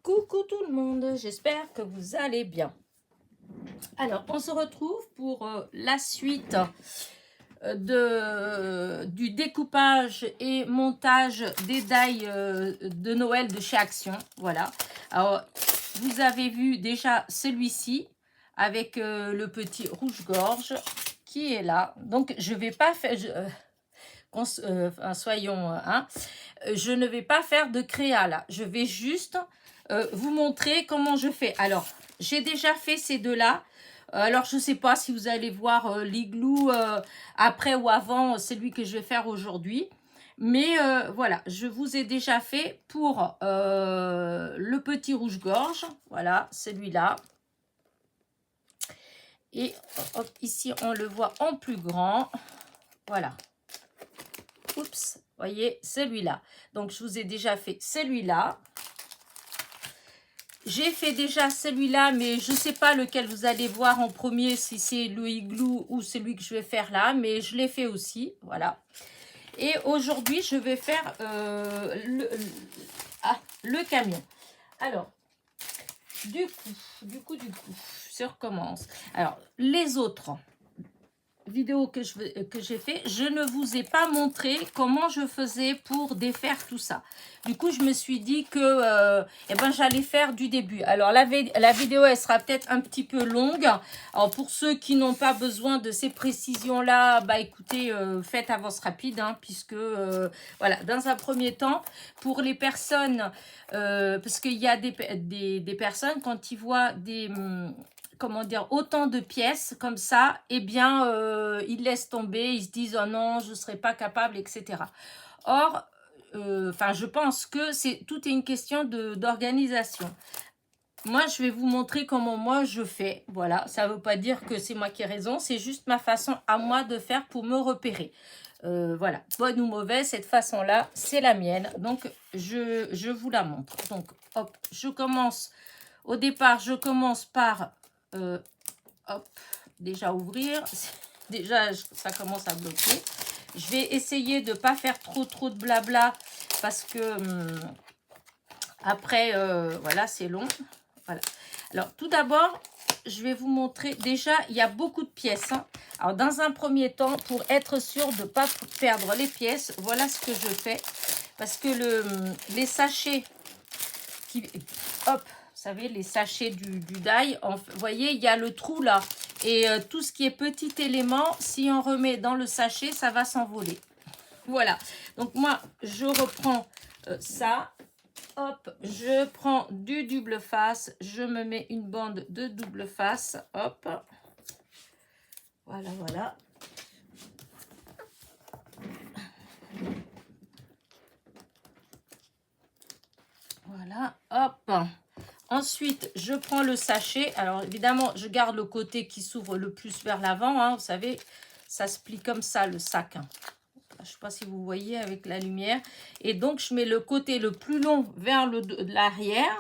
Coucou tout le monde, j'espère que vous allez bien. Alors, on se retrouve pour la suite du découpage et montage des die de Noël de chez Action. Voilà. Alors, vous avez vu déjà celui-ci avec le petit rouge-gorge qui est là. Donc, je vais pas faire... soyons... je ne vais pas faire de créa là. Je vais juste... vous montrer comment je fais. Alors, j'ai déjà fait ces deux-là. Alors, je ne sais pas si vous allez voir l'igloo après ou avant celui que je vais faire aujourd'hui. Mais voilà, je vous ai déjà fait pour le petit rouge-gorge. Voilà, celui-là. Et hop, ici, on le voit en plus grand. Voilà. Oups, voyez, celui-là. Donc, je vous ai déjà fait celui-là. J'ai fait déjà celui-là, mais je ne sais pas lequel vous allez voir en premier, si c'est le igloo ou celui que je vais faire là, mais je l'ai fait aussi, voilà. Et aujourd'hui, je vais faire le camion. Alors, du coup, je recommence. Alors, les autres vidéo que j'ai fait, je ne vous ai pas montré comment je faisais pour défaire tout ça. Du coup, je me suis dit que j'allais faire du début. Alors, la vidéo, elle sera peut-être un petit peu longue. Alors, pour ceux qui n'ont pas besoin de ces précisions-là, bah écoutez, faites avance rapide, hein, puisque, voilà, dans un premier temps, pour les personnes, parce qu'il y a des personnes, quand ils voient des... comment dire, autant de pièces comme ça, eh bien, ils laissent tomber, ils se disent, oh non, je ne serai pas capable, etc. Or, je pense que tout est une question d'organisation. Moi, je vais vous montrer comment moi je fais. Voilà, ça ne veut pas dire que c'est moi qui ai raison, c'est juste ma façon à moi de faire pour me repérer. Voilà, bonne ou mauvaise, cette façon-là, c'est la mienne. Donc, je vous la montre. Donc, hop, je commence. Au départ, je commence par... hop, déjà ouvrir. Déjà, ça commence à bloquer. Je vais essayer de ne pas faire trop de blabla parce que après, voilà, c'est long. Voilà. Alors, tout d'abord, je vais vous montrer. Déjà, il y a beaucoup de pièces. Hein. Alors, dans un premier temps, pour être sûr de ne pas perdre les pièces, voilà ce que je fais. Parce que les sachets hop, vous savez, les sachets du die, vous voyez, il y a le trou là. Et tout ce qui est petit élément, si on remet dans le sachet, ça va s'envoler. Voilà. Donc, moi, je reprends ça. Hop, je prends du double face. Je me mets une bande de double face. Hop. Voilà, voilà. Voilà, hop. Ensuite, je prends le sachet. Alors, évidemment, je garde le côté qui s'ouvre le plus vers l'avant. Hein. Vous savez, ça se plie comme ça, le sac. Hein. Je ne sais pas si vous voyez avec la lumière. Et donc, je mets le côté le plus long vers l'arrière.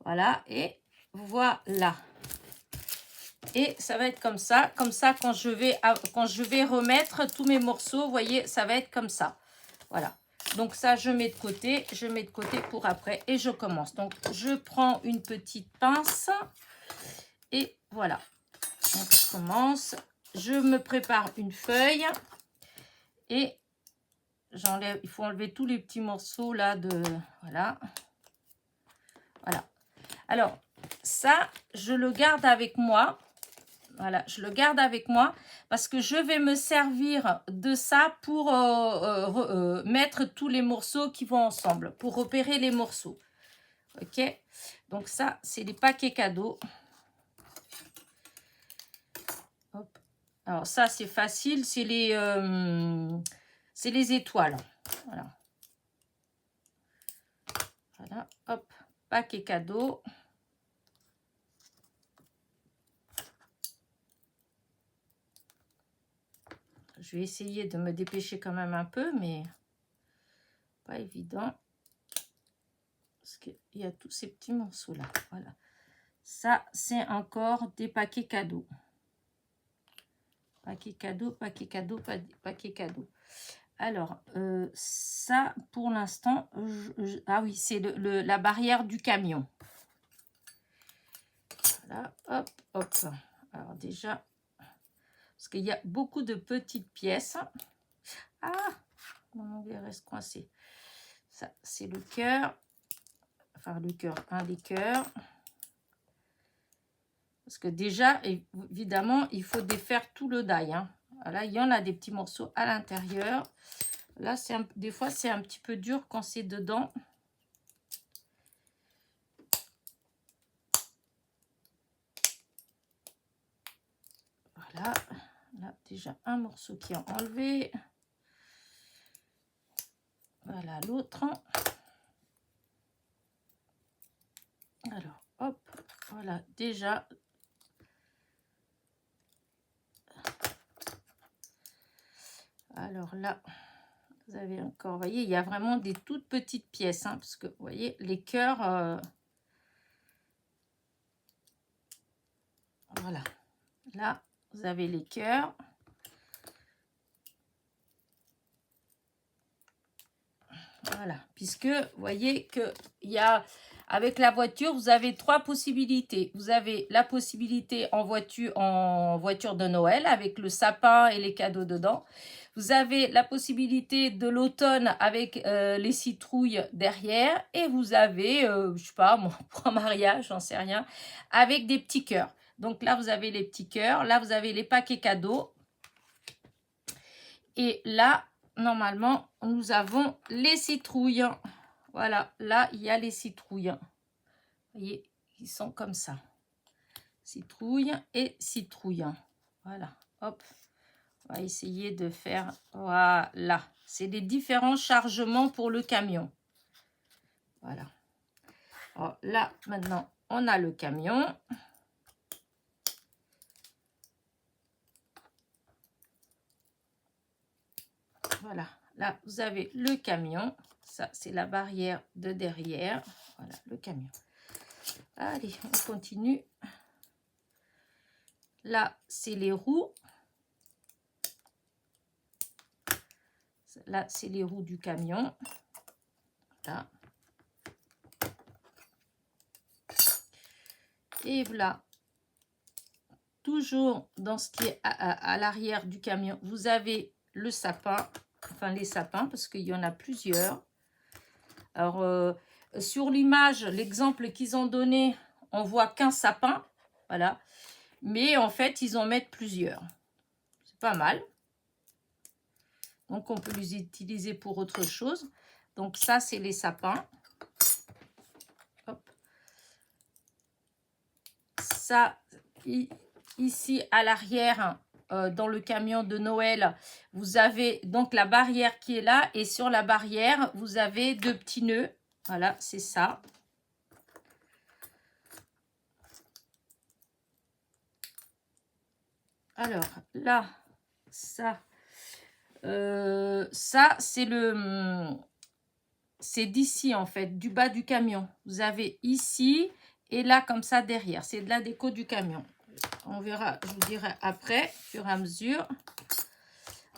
Voilà, et voilà. Et ça va être comme ça. Comme ça, quand je vais remettre tous mes morceaux, vous voyez, ça va être comme ça. Voilà. Donc ça, je mets de côté pour après et je commence. Donc, je prends une petite pince et voilà. Donc, je commence. Je me prépare une feuille et j'enlève. Il faut enlever tous les petits morceaux là de... Voilà. Voilà. Alors, ça, je le garde avec moi. Voilà, je le garde avec moi parce que je vais me servir de ça pour mettre tous les morceaux qui vont ensemble, pour repérer les morceaux. Ok, donc ça, c'est les paquets cadeaux. Hop. Alors ça, c'est facile, c'est les étoiles. Voilà. Voilà, hop, paquet cadeaux. Je vais essayer de me dépêcher quand même un peu, mais pas évident. Parce qu'il y a tous ces petits morceaux-là. Voilà. Ça, c'est encore des paquets cadeaux. Paquets cadeaux, paquets cadeaux, paquets cadeaux. Alors, ça, pour l'instant, ah oui, c'est la barrière du camion. Voilà, hop, hop. Alors déjà, parce qu'il y a beaucoup de petites pièces. Ah, mon onglet reste coincé. Ça, c'est le cœur. Enfin, le cœur, un des cœurs. Parce que déjà, évidemment, il faut défaire tout le die. Hein. Voilà, il y en a des petits morceaux à l'intérieur. Là, des fois, c'est un petit peu dur quand c'est dedans. Voilà. Là, déjà, un morceau qui est enlevé. Voilà, l'autre. Alors, hop. Voilà, déjà. Alors là, vous avez encore, vous voyez, il y a vraiment des toutes petites pièces, hein, parce que, vous voyez, les cœurs, voilà. Là, vous avez les cœurs. Voilà, puisque, vous voyez qu'il y a, avec la voiture, vous avez 3 possibilités. Vous avez la possibilité en voiture de Noël, avec le sapin et les cadeaux dedans. Vous avez la possibilité de l'automne avec les citrouilles derrière. Et vous avez, je sais pas, moi, pour un mariage, j'en sais rien, avec des petits cœurs. Donc là, vous avez les petits cœurs. Là, vous avez les paquets cadeaux. Et là, normalement, nous avons les citrouilles. Voilà, là, il y a les citrouilles. Vous voyez, ils sont comme ça. Citrouille et citrouille. Voilà, hop. On va essayer de faire, voilà. C'est les différents chargements pour le camion. Voilà. Alors là, maintenant, on a le camion. Voilà, là, vous avez le camion. Ça, c'est la barrière de derrière. Voilà, le camion. Allez, on continue. Là, c'est les roues. Là, c'est les roues du camion. Là. Et voilà. Toujours dans ce qui est à l'arrière du camion, vous avez le sapin. Enfin, les sapins, parce qu'il y en a plusieurs. Alors, sur l'image, l'exemple qu'ils ont donné, on voit qu'un sapin. Voilà. Mais en fait, ils en mettent plusieurs. C'est pas mal. Donc, on peut les utiliser pour autre chose. Donc, ça, c'est les sapins. Hop. Ça, ici, à l'arrière, dans le camion de Noël, vous avez donc la barrière qui est là. Et sur la barrière, vous avez 2 petits nœuds. Voilà, c'est ça. Alors, là, ça, c'est d'ici, en fait, du bas du camion. Vous avez ici et là, comme ça, derrière. C'est de la déco du camion. On verra, je vous dirai après, au fur et à mesure.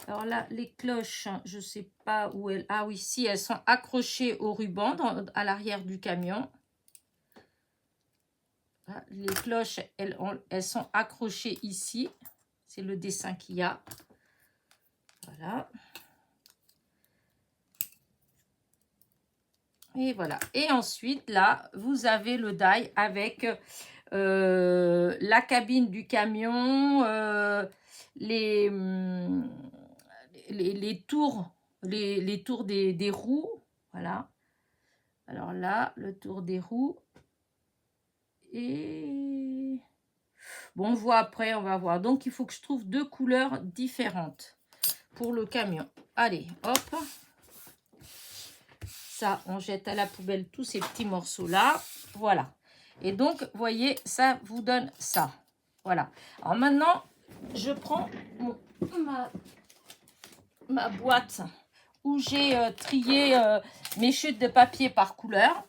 Alors là, les cloches, je ne sais pas où elles... Ah oui, si, elles sont accrochées au ruban à l'arrière du camion. Là, les cloches, elles sont accrochées ici. C'est le dessin qu'il y a. Voilà. Et voilà. Et ensuite, là, vous avez le die avec la cabine du camion, les tours, les tours des roues. Voilà. Alors là, le tour des roues. Et bon, on voit après, on va voir. Donc, il faut que je trouve 2 couleurs différentes pour le camion. Allez, hop. Ça, on jette à la poubelle tous ces petits morceaux-là. Voilà. Et donc, vous voyez, ça vous donne ça. Voilà. Alors maintenant, je prends ma boîte où j'ai trié mes chutes de papier par couleur.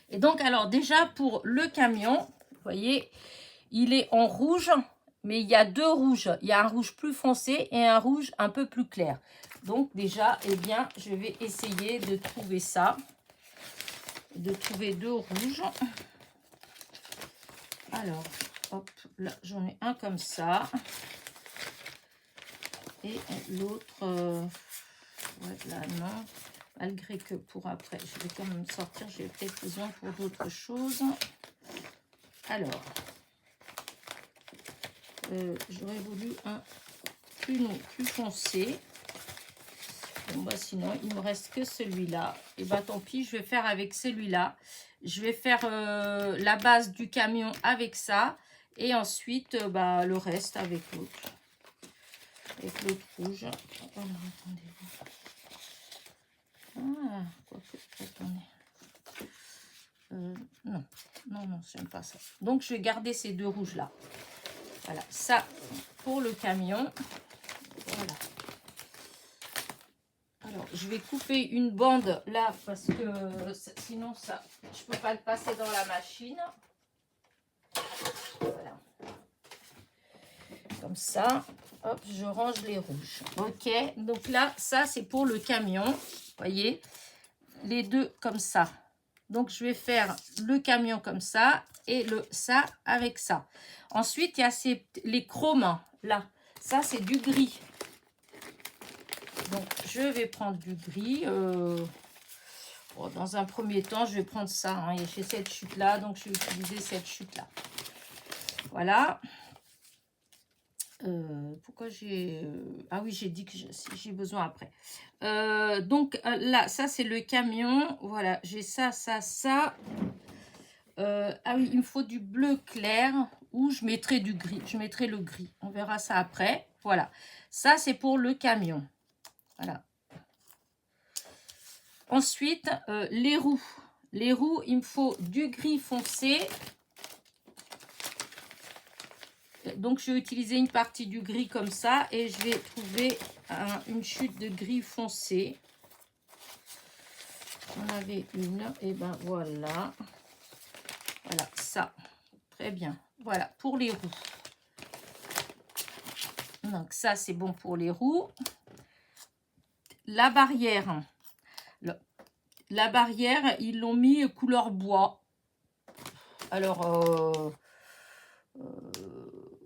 Et donc, alors déjà, pour le camion, vous voyez, il est en rouge Mais il y a deux rouges. Il y a un rouge plus foncé et un rouge un peu plus clair. Donc déjà, eh bien, je vais essayer de trouver ça. De trouver deux rouges. Alors, hop, là, j'en ai un comme ça. Et l'autre, ouais, là, non. Malgré que pour après, je vais quand même sortir. J'ai peut-être besoin pour d'autres choses. Alors, j'aurais voulu un plus foncé. Bon, bah, sinon, il me reste que celui-là. Et bah tant pis, je vais faire avec celui-là. Je vais faire la base du camion avec ça. Et ensuite, bah, le reste avec l'autre. Avec l'autre rouge. Alors, attendez. Ah, quoique, attendez. Non, j'aime pas ça. Donc, je vais garder ces deux rouges-là. Voilà, ça pour le camion. Voilà. Alors, je vais couper une bande là parce que sinon, ça, je peux pas le passer dans la machine. Voilà. Comme ça, hop, je range les rouges. Ok, donc là, ça, c'est pour le camion. Vous voyez, les deux comme ça. Donc, je vais faire le camion comme ça et ça avec ça. Ensuite, il y a les chromes là. Ça, c'est du gris. Donc, je vais prendre du gris. Bon, dans un premier temps, je vais prendre ça. Hein. J'ai cette chute-là, donc je vais utiliser cette chute-là. Voilà. Pourquoi j'ai... Ah oui, j'ai dit que j'ai besoin après. Donc, là, ça, c'est le camion. Voilà, j'ai ça, ça, ça. Ah oui, il me faut du bleu clair ou je mettrai du gris. Je mettrai le gris. On verra ça après. Voilà. Ça, c'est pour le camion. Voilà. Ensuite, les roues. Les roues, il me faut du gris foncé. Donc, je vais utiliser une partie du gris comme ça. Et je vais trouver une chute de gris foncé. J'en avais une. Et ben voilà. Voilà, ça. Très bien. Voilà, pour les roues. Donc, ça, c'est bon pour les roues. La barrière. La barrière, ils l'ont mis couleur bois. Alors,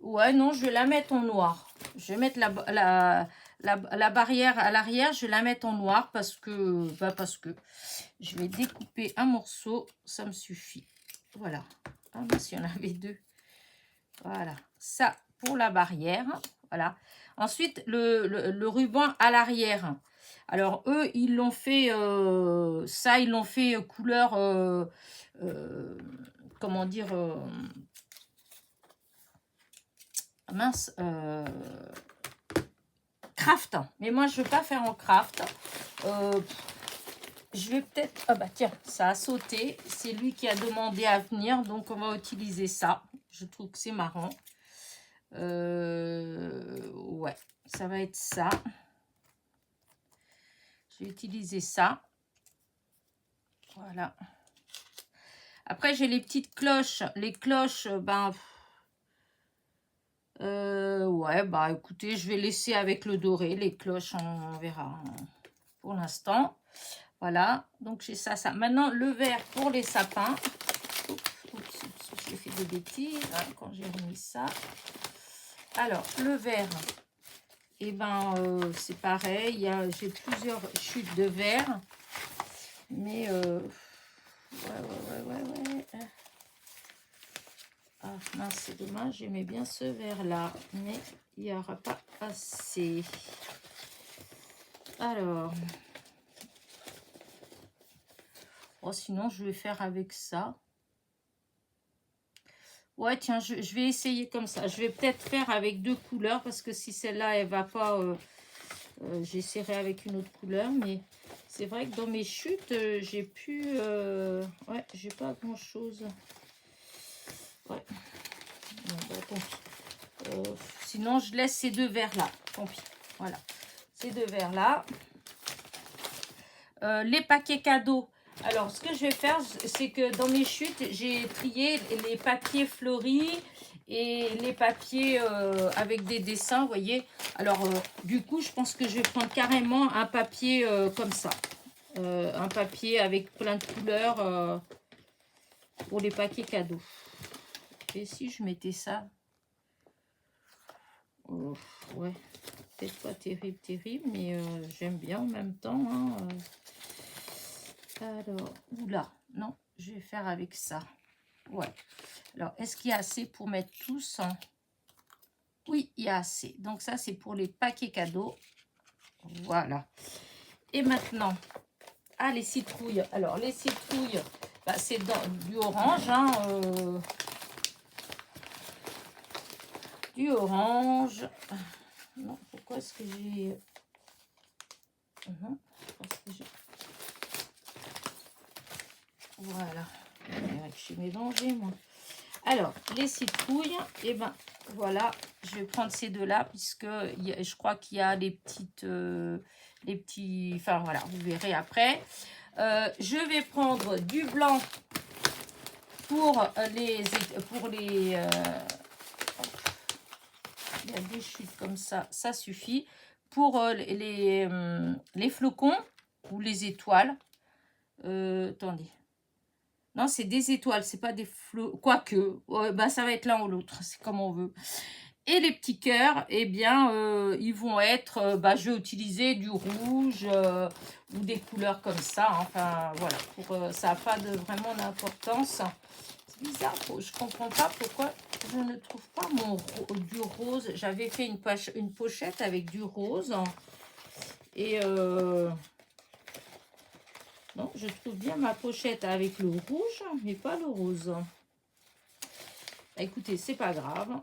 ouais, non, je vais la mettre en noir. Je vais mettre la barrière à l'arrière, je vais la mettre en noir parce que je vais découper un morceau, ça me suffit. Voilà. Ah, mais si on avait deux. Voilà. Ça pour la barrière. Voilà. Ensuite, le ruban à l'arrière. Alors, eux, ils l'ont fait, ça, ils l'ont fait couleur, comment dire, mince, craft. Mais moi, je ne veux pas faire en craft. Je vais peut-être, ah bah tiens, ça a sauté. C'est lui qui a demandé à venir, donc on va utiliser ça. Je trouve que c'est marrant. Ouais, ça va être ça. Je vais utiliser ça. Voilà. Après, j'ai les petites cloches. Les cloches, ben... ouais, bah écoutez, je vais laisser avec le doré. Les cloches, on verra pour l'instant. Voilà. Donc, j'ai ça, ça. Maintenant, le vert pour les sapins. Oups, j'ai fait des bêtises hein, quand j'ai remis ça. Alors, le vert... Et ben c'est pareil, j'ai plusieurs chutes de verre, mais ouais. Ah mince, c'est dommage, j'aimais bien ce verre là, mais il n'y aura pas assez. Alors, oh, sinon je vais faire avec ça. Ouais, tiens, je vais essayer comme ça. Je vais peut-être faire avec deux couleurs parce que si celle-là, elle va pas, j'essaierai avec une autre couleur. Mais c'est vrai que dans mes chutes, j'ai pu... ouais, j'ai pas grand-chose. Ouais. Bon, bah, tant pis. Sinon, je laisse ces deux verres-là. Tant pis. Voilà. Ces deux verres-là. Les paquets cadeaux. Alors, ce que je vais faire, c'est que dans mes chutes, j'ai trié les papiers fleuris Et les papiers avec des dessins, vous voyez. Alors, du coup, je pense que je vais prendre carrément un papier comme ça. Un papier avec plein de couleurs pour les paquets cadeaux. Et si je mettais ça, ouais, peut-être pas terrible, mais j'aime bien en même temps. Hein, Alors, oula, non, je vais faire avec ça. Ouais. Alors, est-ce qu'il y a assez pour mettre tous? Oui, il y a assez. Donc ça, c'est pour les paquets cadeaux. Voilà. Et maintenant, les citrouilles. Alors, les citrouilles, bah, c'est du orange. Hein, du orange. Non, pourquoi est-ce que j'ai... Voilà. Je suis mélangée, moi. Alors, les citrouilles, et ben voilà, je vais prendre ces deux-là, puisque je crois qu'il y a les petites... les petits... Enfin, voilà, vous verrez après. Je vais prendre du blanc pour les... il y a des chutes comme ça, ça suffit. Pour les flocons ou les étoiles. Attendez. Non, c'est des étoiles, c'est pas des flocons. Quoique, bah, ça va être l'un ou l'autre, c'est comme on veut. Et les petits cœurs, eh bien, ils vont être, je vais utiliser du rouge ou des couleurs comme ça. Hein. Enfin, voilà, ça n'a pas vraiment d'importance. C'est bizarre, je comprends pas pourquoi je ne trouve pas du rose. J'avais fait une pochette avec du rose. Et non, je trouve bien ma pochette avec le rouge, mais pas le rose. Bah, écoutez, c'est pas grave.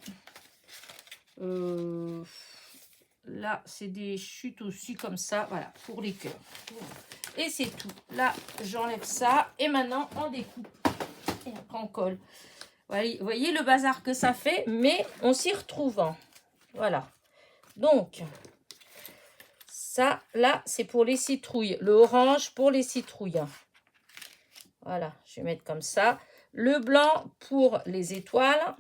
Là, c'est des chutes aussi comme ça, voilà, pour les cœurs. Et c'est tout. Là, j'enlève ça. Et maintenant, on découpe. Et après, on colle. Vous voyez le bazar que ça fait, mais on s'y retrouve. Voilà. Donc, ça, là, c'est pour les citrouilles. Le orange pour les citrouilles. Voilà, je vais mettre comme ça. Le blanc pour les étoiles.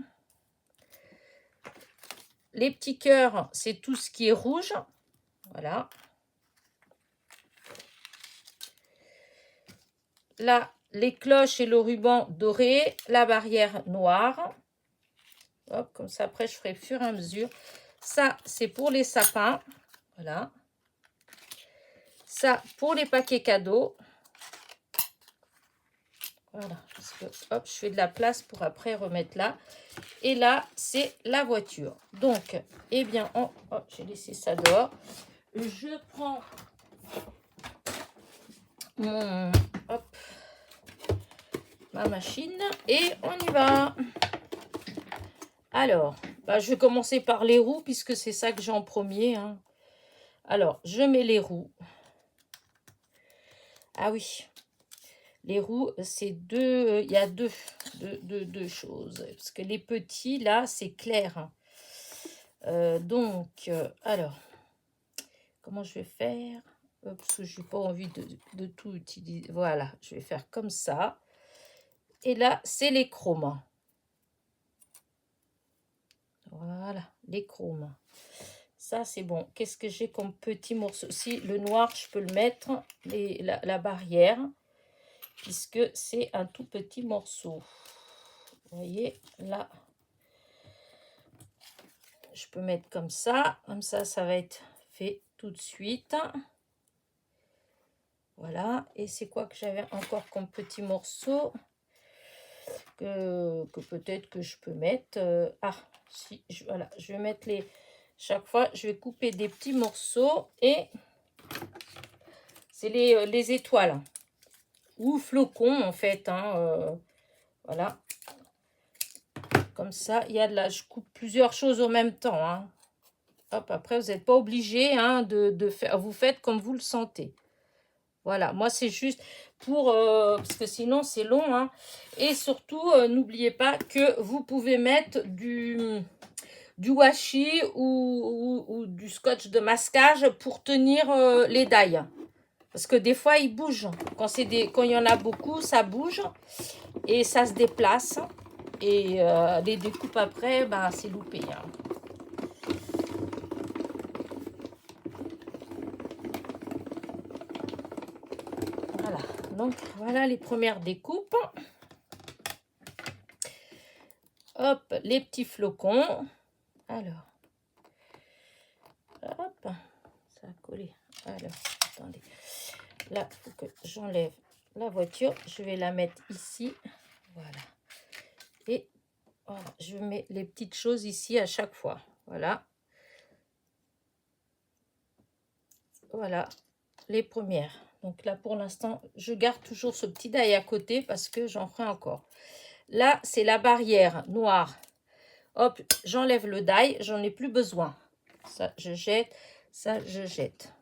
Les petits cœurs, c'est tout ce qui est rouge. Voilà. Là, les cloches et le ruban doré. La barrière noire. Hop, comme ça, après, je ferai au fur et à mesure. Ça, c'est pour les sapins. Voilà. Ça, pour les paquets cadeaux. Voilà. Parce que, hop, je fais de la place pour après remettre là. Et là, c'est la voiture. Donc, eh bien, j'ai laissé ça dehors. Je prends ma machine et on y va. Alors, je vais commencer par les roues puisque c'est ça que j'ai en premier. Hein. Alors, je mets les roues. Ah oui, les roues, c'est deux. Il y a deux choses. Parce que les petits, là, c'est clair. Donc, alors, comment je vais faire? Parce que je n'ai pas envie de tout utiliser. Voilà, je vais faire comme ça. Et là, c'est les chromes. Voilà, les chromes. Ça, c'est bon. Qu'est-ce que j'ai comme petit morceau? Si, le noir, je peux le mettre. La barrière. Puisque c'est un tout petit morceau. Vous voyez, là. Je peux mettre comme ça. Comme ça, ça va être fait tout de suite. Voilà. Et c'est quoi que j'avais encore comme petit morceau que peut-être que je peux mettre. Si, voilà. Je vais mettre les... Chaque fois, je vais couper des petits morceaux. Et c'est les étoiles. Ou flocons, en fait. Hein, voilà. Comme ça, il y a de la... Je coupe plusieurs choses en même temps. Hein. Hop, après, vous n'êtes pas obligé hein, de faire... Vous faites comme vous le sentez. Voilà, moi, c'est juste pour... parce que sinon, c'est long. Hein. Et surtout, n'oubliez pas que vous pouvez mettre du washi ou du scotch de masquage pour tenir les dailles. Parce que des fois, ils bougent. Quand il y en a beaucoup, ça bouge et ça se déplace. et les découpes après, bah, c'est loupé. Hein. Voilà, donc voilà les premières découpes. Hop, les petits flocons. Alors, hop, ça a collé. Alors, attendez. Là, il faut que j'enlève la voiture. Je vais la mettre ici. Voilà. Et voilà, je mets les petites choses ici à chaque fois. Voilà. Voilà, les premières. Donc là, pour l'instant, je garde toujours ce petit die à côté parce que j'en ferai encore. Là, c'est la barrière noire. Hop, j'enlève le die. J'en ai plus besoin. Ça, je jette. Ça, je jette.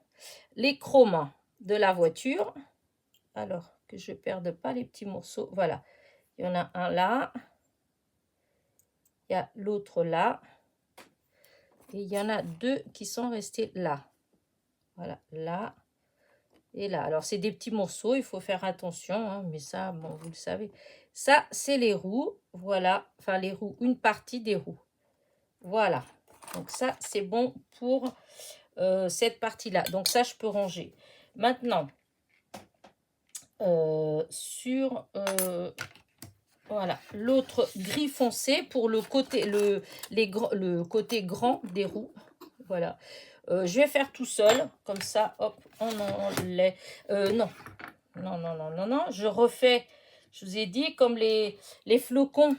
Les chromes de la voiture. Alors, que je ne perde pas les petits morceaux. Voilà. Il y en a un là. Il y a l'autre là. Et il y en a deux qui sont restés là. Voilà, là et là. Alors, c'est des petits morceaux, il faut faire attention, hein, mais ça, bon, vous le savez. Ça, c'est les roues, voilà. Enfin, les roues, une partie des roues. Voilà. Donc, ça, c'est bon pour cette partie-là. Donc, ça, je peux ranger. Maintenant, sur... voilà, l'autre gris foncé pour le côté, le côté grand des roues. Voilà. Je vais faire tout seul, comme ça, hop, on enlève. Non, non, non, non, non, non. Je refais, je vous ai dit, comme les flocons,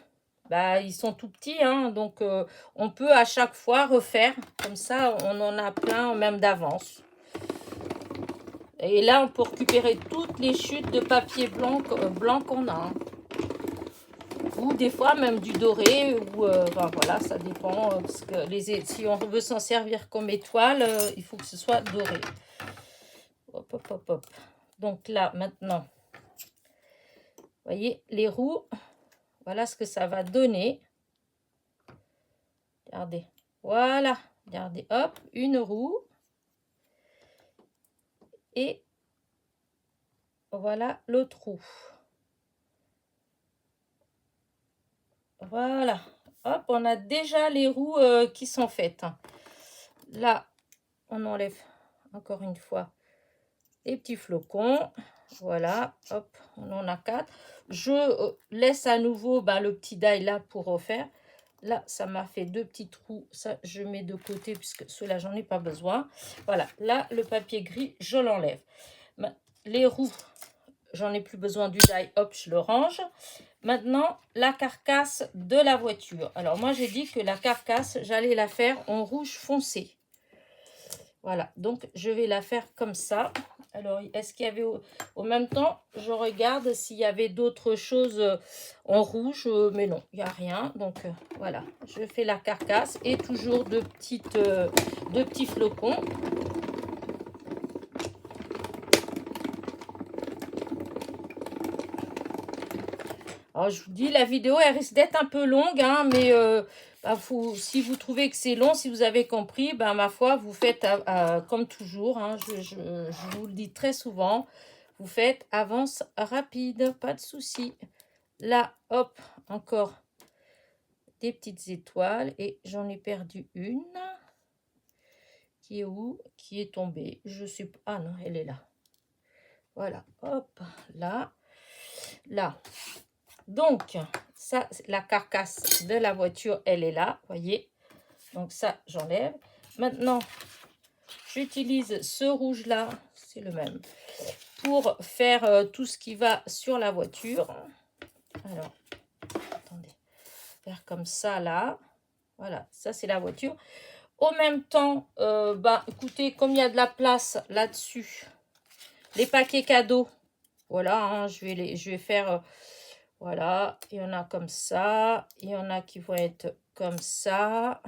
bah, ils sont tout petits, hein, donc on peut à chaque fois refaire. Comme ça, on en a plein, même d'avance. Et là, on peut récupérer toutes les chutes de papier blanc qu'on a. Hein. Ou des fois même du doré, ou ben voilà, ça dépend, parce que si on veut s'en servir comme étoile, il faut que ce soit doré. Hop, hop, hop, hop. Donc là, maintenant, vous voyez, les roues, voilà ce que ça va donner. Regardez, voilà, regardez, hop, une roue. Et voilà l'autre roue. Voilà, hop, on a déjà les roues qui sont faites. Là, on enlève encore une fois les petits flocons. Voilà, hop, on en a 4. Je laisse à nouveau le petit die là pour refaire. Là, ça m'a fait 2 petits trous. Ça, je mets de côté puisque ceux-là, j'en ai pas besoin. Voilà, là, le papier gris, je l'enlève. Les roues, j'en ai plus besoin du die. Hop, je le range. Maintenant, la carcasse de la voiture. Alors, moi, j'ai dit que la carcasse, j'allais la faire en rouge foncé. Voilà, donc je vais la faire comme ça. Alors, est-ce qu'il y avait au même temps, je regarde s'il y avait d'autres choses en rouge, mais non, il n'y a rien. Donc, voilà, je fais la carcasse et toujours de petits flocons. Alors, je vous dis, la vidéo, elle risque d'être un peu longue, hein, mais si vous trouvez que c'est long, si vous avez compris, ma foi, vous faites comme toujours. Hein, je vous le dis très souvent, vous faites avance rapide, pas de souci. Là, hop, encore des petites étoiles et j'en ai perdu une. Qui est où? Qui est tombée. Je sais pas. Ah non, elle est là. Voilà, hop, là, là. Donc, ça, la carcasse de la voiture, elle est là, voyez. Donc, ça, j'enlève. Maintenant, j'utilise ce rouge-là, c'est le même, pour faire tout ce qui va sur la voiture. Alors, attendez, faire comme ça, là. Voilà, ça, c'est la voiture. Au même temps, écoutez, comme il y a de la place là-dessus, les paquets cadeaux, voilà, hein, je vais faire... voilà, il y en a comme ça, il y en a qui vont être comme ça,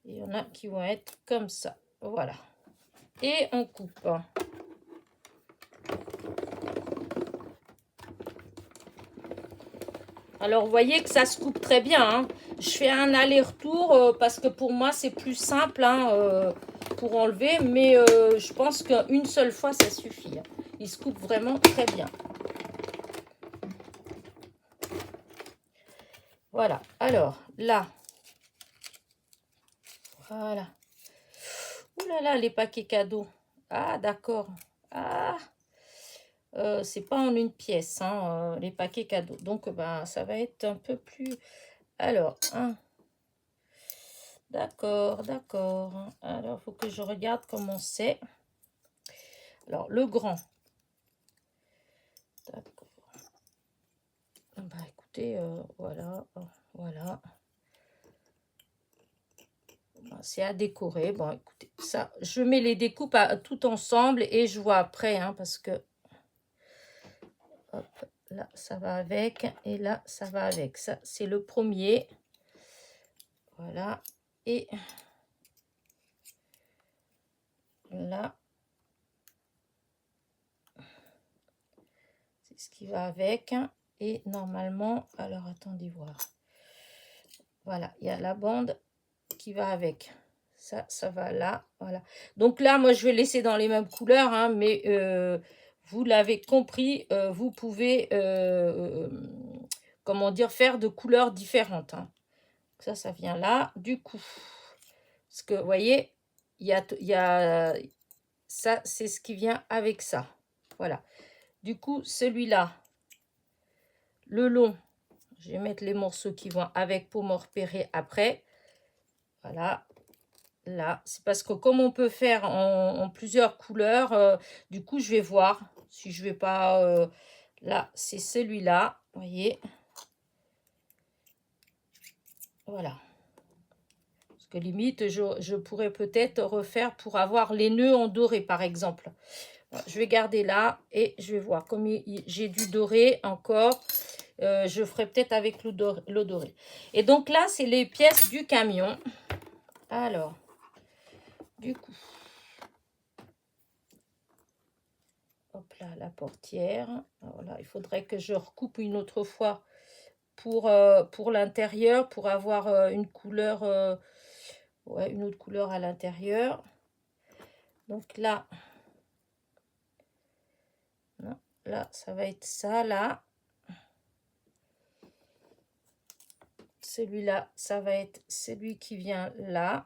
il y en a qui vont être comme ça, voilà. Et on coupe. Alors, vous voyez que ça se coupe très bien, hein. Je fais un aller-retour parce que pour moi, c'est plus simple hein, pour enlever, mais je pense qu'une seule fois, ça suffit. Hein. Il se coupe vraiment très bien. Voilà. Alors, là. Voilà. Ouh là là, les paquets cadeaux. Ah, d'accord. Ah, c'est pas en une pièce, hein, les paquets cadeaux. Donc, ben, ça va être un peu plus... Alors, d'accord, d'accord. Alors, il faut que je regarde comment c'est. Alors, le grand. D'accord. Bah, écoutez, voilà, voilà. C'est à décorer. Bon, écoutez, ça, je mets les découpes tout ensemble et je vois après, hein, parce que... Hop, là, ça va avec. Et là, ça va avec. Ça, c'est le premier. Voilà. Et là, c'est ce qui va avec. Et normalement, alors, attendez voir. Voilà, il y a la bande qui va avec. Ça va là, voilà. Donc là, moi, je vais laisser dans les mêmes couleurs, hein, mais vous l'avez compris, vous pouvez, comment dire, faire de couleurs différentes. Hein. Ça vient là. Du coup, parce que, vous voyez, il y a ça, c'est ce qui vient avec ça. Voilà. Du coup, celui-là, le long, je vais mettre les morceaux qui vont avec pour me repérer après. Voilà. Là, c'est parce que comme on peut faire en plusieurs couleurs, du coup, je vais voir si je vais pas... là, c'est celui-là, vous voyez. Voilà. Parce que limite, je pourrais peut-être refaire pour avoir les nœuds en doré, par exemple. Voilà, je vais garder là et je vais voir. Comme j'ai du doré encore, je ferai peut-être avec le doré. Et donc là, c'est les pièces du camion. Alors, du coup... Hop là, la portière. Voilà, il faudrait que je recoupe une autre fois pour l'intérieur, pour avoir une couleur, ouais, une autre couleur à l'intérieur. Donc là, non, là, ça va être ça, là. Celui-là, ça va être celui qui vient là.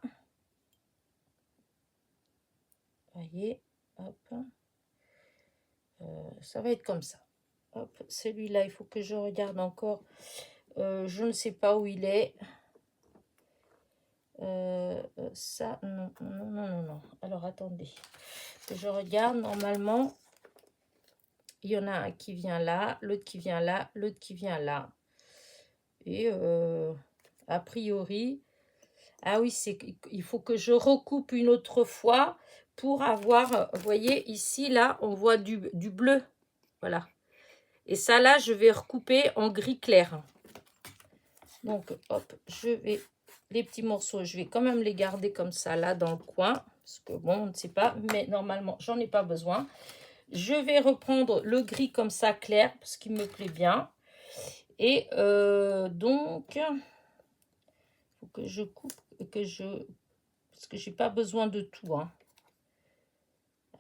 Voyez, hop. Ça va être comme ça. Hop, celui-là, il faut que je regarde encore. Je ne sais pas où il est. Ça, non, non, non, non, non. Alors, attendez. Que je regarde, normalement, il y en a un qui vient là, l'autre qui vient là, l'autre qui vient là. Et a priori, ah oui, il faut que je recoupe une autre fois pour avoir, vous voyez, ici, là, on voit du bleu. Voilà. Et ça, là, je vais recouper en gris clair. Donc, hop, je vais, les petits morceaux, je vais quand même les garder comme ça, là, dans le coin. Parce que, bon, on ne sait pas, mais normalement, j'en ai pas besoin. Je vais reprendre le gris comme ça, clair, parce qu'il me plaît bien. Et donc, il faut que je coupe, parce que j'ai pas besoin de tout. Hein.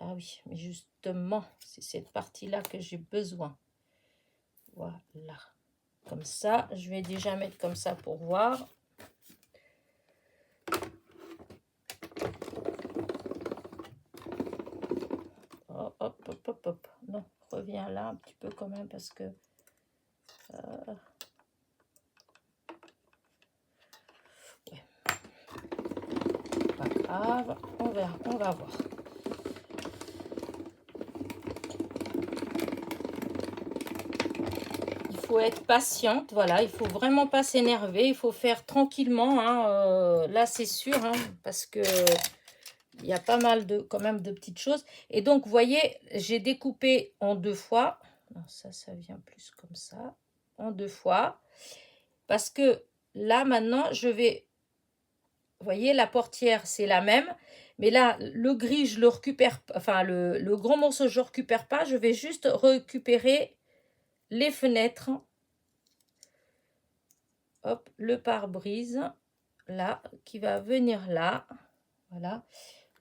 Ah oui, mais justement, c'est cette partie-là que j'ai besoin. Voilà. Comme ça, je vais déjà mettre comme ça pour voir. Oh, hop, hop, hop, hop. Non, reviens là un petit peu quand même parce que... ouais. Pas grave, on va voir. Il faut être patiente, voilà, il faut vraiment pas s'énerver, il faut faire tranquillement, hein, là c'est sûr, hein, parce que il y a pas mal de, quand même, de petites choses. Et donc, vous voyez, j'ai découpé en 2 fois. Non, ça vient plus comme ça, en 2 fois, parce que là maintenant, je vais, vous voyez, la portière c'est la même, mais là le gris je le récupère, enfin le gros morceau je ne récupère pas, je vais juste récupérer les fenêtres. Hop, le pare-brise, là, qui va venir là. Voilà.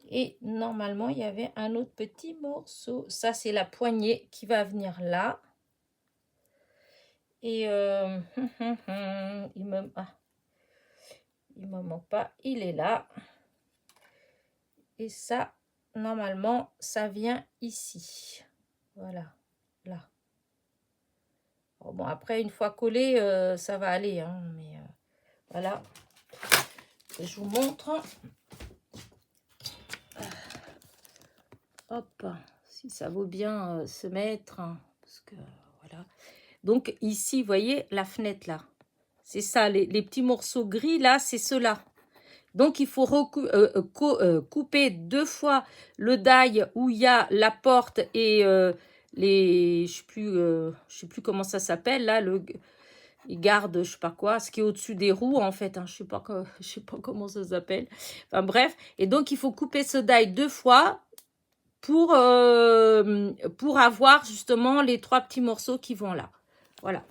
Et normalement, il y avait un autre petit morceau. Ça, c'est la poignée qui va venir là. Et il me manque pas, il est là. Et ça, normalement, ça vient ici. Voilà, là. Bon, après, une fois collé, ça va aller. Hein, mais voilà. Je vous montre. Hop, si ça vaut bien se mettre. Hein, parce que, voilà. Donc, ici, vous voyez, la fenêtre, là. C'est ça, les petits morceaux gris, là, c'est ceux-là. Donc, il faut couper 2 fois le die où il y a la porte et les... Je sais plus comment ça s'appelle, là, il garde, je sais pas quoi, ce qui est au-dessus des roues, en fait. Hein, je sais pas comment ça s'appelle. Enfin, bref. Et donc, il faut couper ce die 2 fois pour avoir, justement, les 3 petits morceaux qui vont là. Voilà.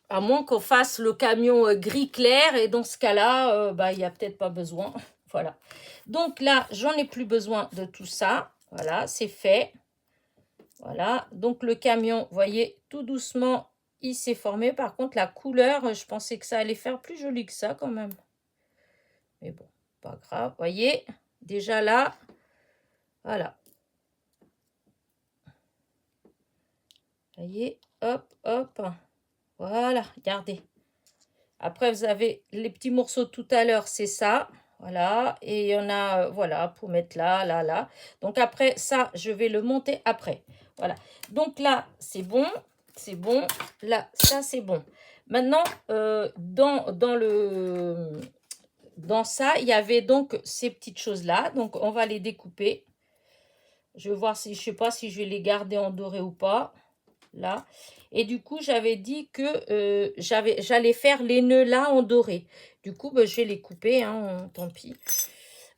À moins qu'on fasse le camion gris clair. Et dans ce cas-là, il n'y a peut-être pas besoin. Voilà. Donc là, j'en ai plus besoin de tout ça. Voilà, c'est fait. Voilà. Donc le camion, vous voyez, tout doucement, il s'est formé. Par contre, la couleur, je pensais que ça allait faire plus joli que ça quand même. Mais bon, pas grave. Vous voyez, déjà là, voilà. Vous voyez, hop, hop. Voilà, regardez. Après, vous avez les petits morceaux tout à l'heure, c'est ça. Voilà, et il y en a, voilà, pour mettre là, là, là. Donc après, ça, je vais le monter après. Voilà, donc là, c'est bon, c'est bon. Là, ça, c'est bon. Maintenant, dans ça, il y avait donc ces petites choses-là. Donc, on va les découper. Je vais voir si, je sais pas si je vais les garder en doré ou pas. Là. Et du coup, j'avais dit que j'allais faire les nœuds là en doré. Du coup, je vais les couper, hein, tant pis.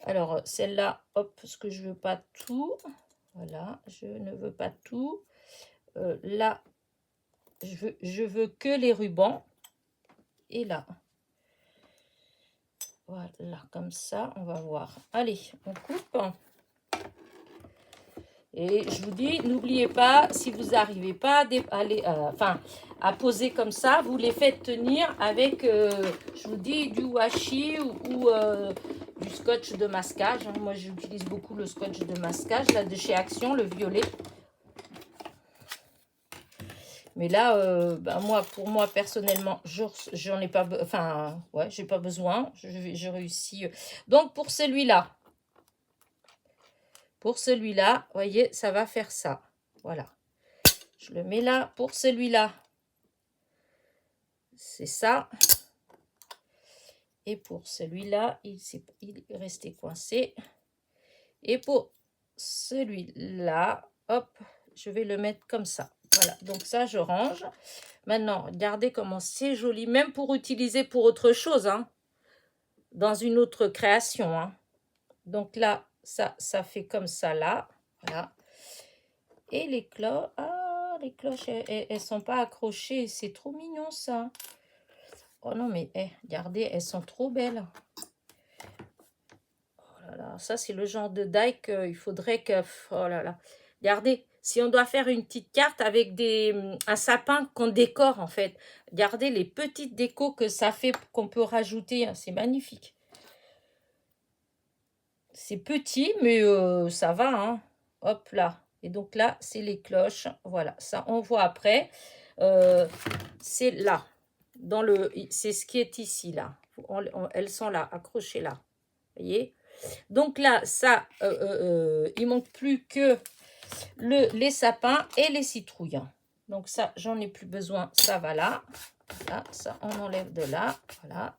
Alors, celle-là, hop, parce que je veux pas tout. Voilà, je ne veux pas tout. Là, je veux que les rubans. Et là. Voilà, comme ça, on va voir. Allez, on coupe. Et je vous dis, n'oubliez pas, si vous n'arrivez pas à poser comme ça, vous les faites tenir avec, je vous dis, du washi ou du scotch de masquage. Moi, j'utilise beaucoup le scotch de masquage, là, de chez Action, le violet. Mais là, pour moi, personnellement, j'en ai pas, j'ai pas besoin. Je réussis. Donc, pour celui-là, vous voyez, ça va faire ça. Voilà. Je le mets là. Pour celui-là, c'est ça. Et pour celui-là, il est resté coincé. Et pour celui-là, hop, je vais le mettre comme ça. Voilà, donc ça, je range. Maintenant, regardez comment c'est joli, même pour utiliser pour autre chose, hein, dans une autre création. Hein. Donc là, ça fait comme ça, là. Voilà. Et les cloches, les cloches, elles sont pas accrochées. C'est trop mignon, ça. Oh non, mais regardez, elles sont trop belles. Oh là là, ça, c'est le genre de die qu'il faudrait que... Oh là là. Regardez, si on doit faire une petite carte avec un sapin qu'on décore, en fait. Regardez les petites décos que ça fait, qu'on peut rajouter. Hein, c'est magnifique. C'est petit, mais ça va. Hein. Hop là. Et donc là, c'est les cloches. Voilà, ça, on voit après. C'est là. C'est ce qui est ici, là. Elles sont là, accrochées là. Vous voyez? Donc là, ça, il manque plus que les sapins et les citrouilles. Donc ça, j'en ai plus besoin. Ça va là. Là, ça, on enlève de là. Voilà.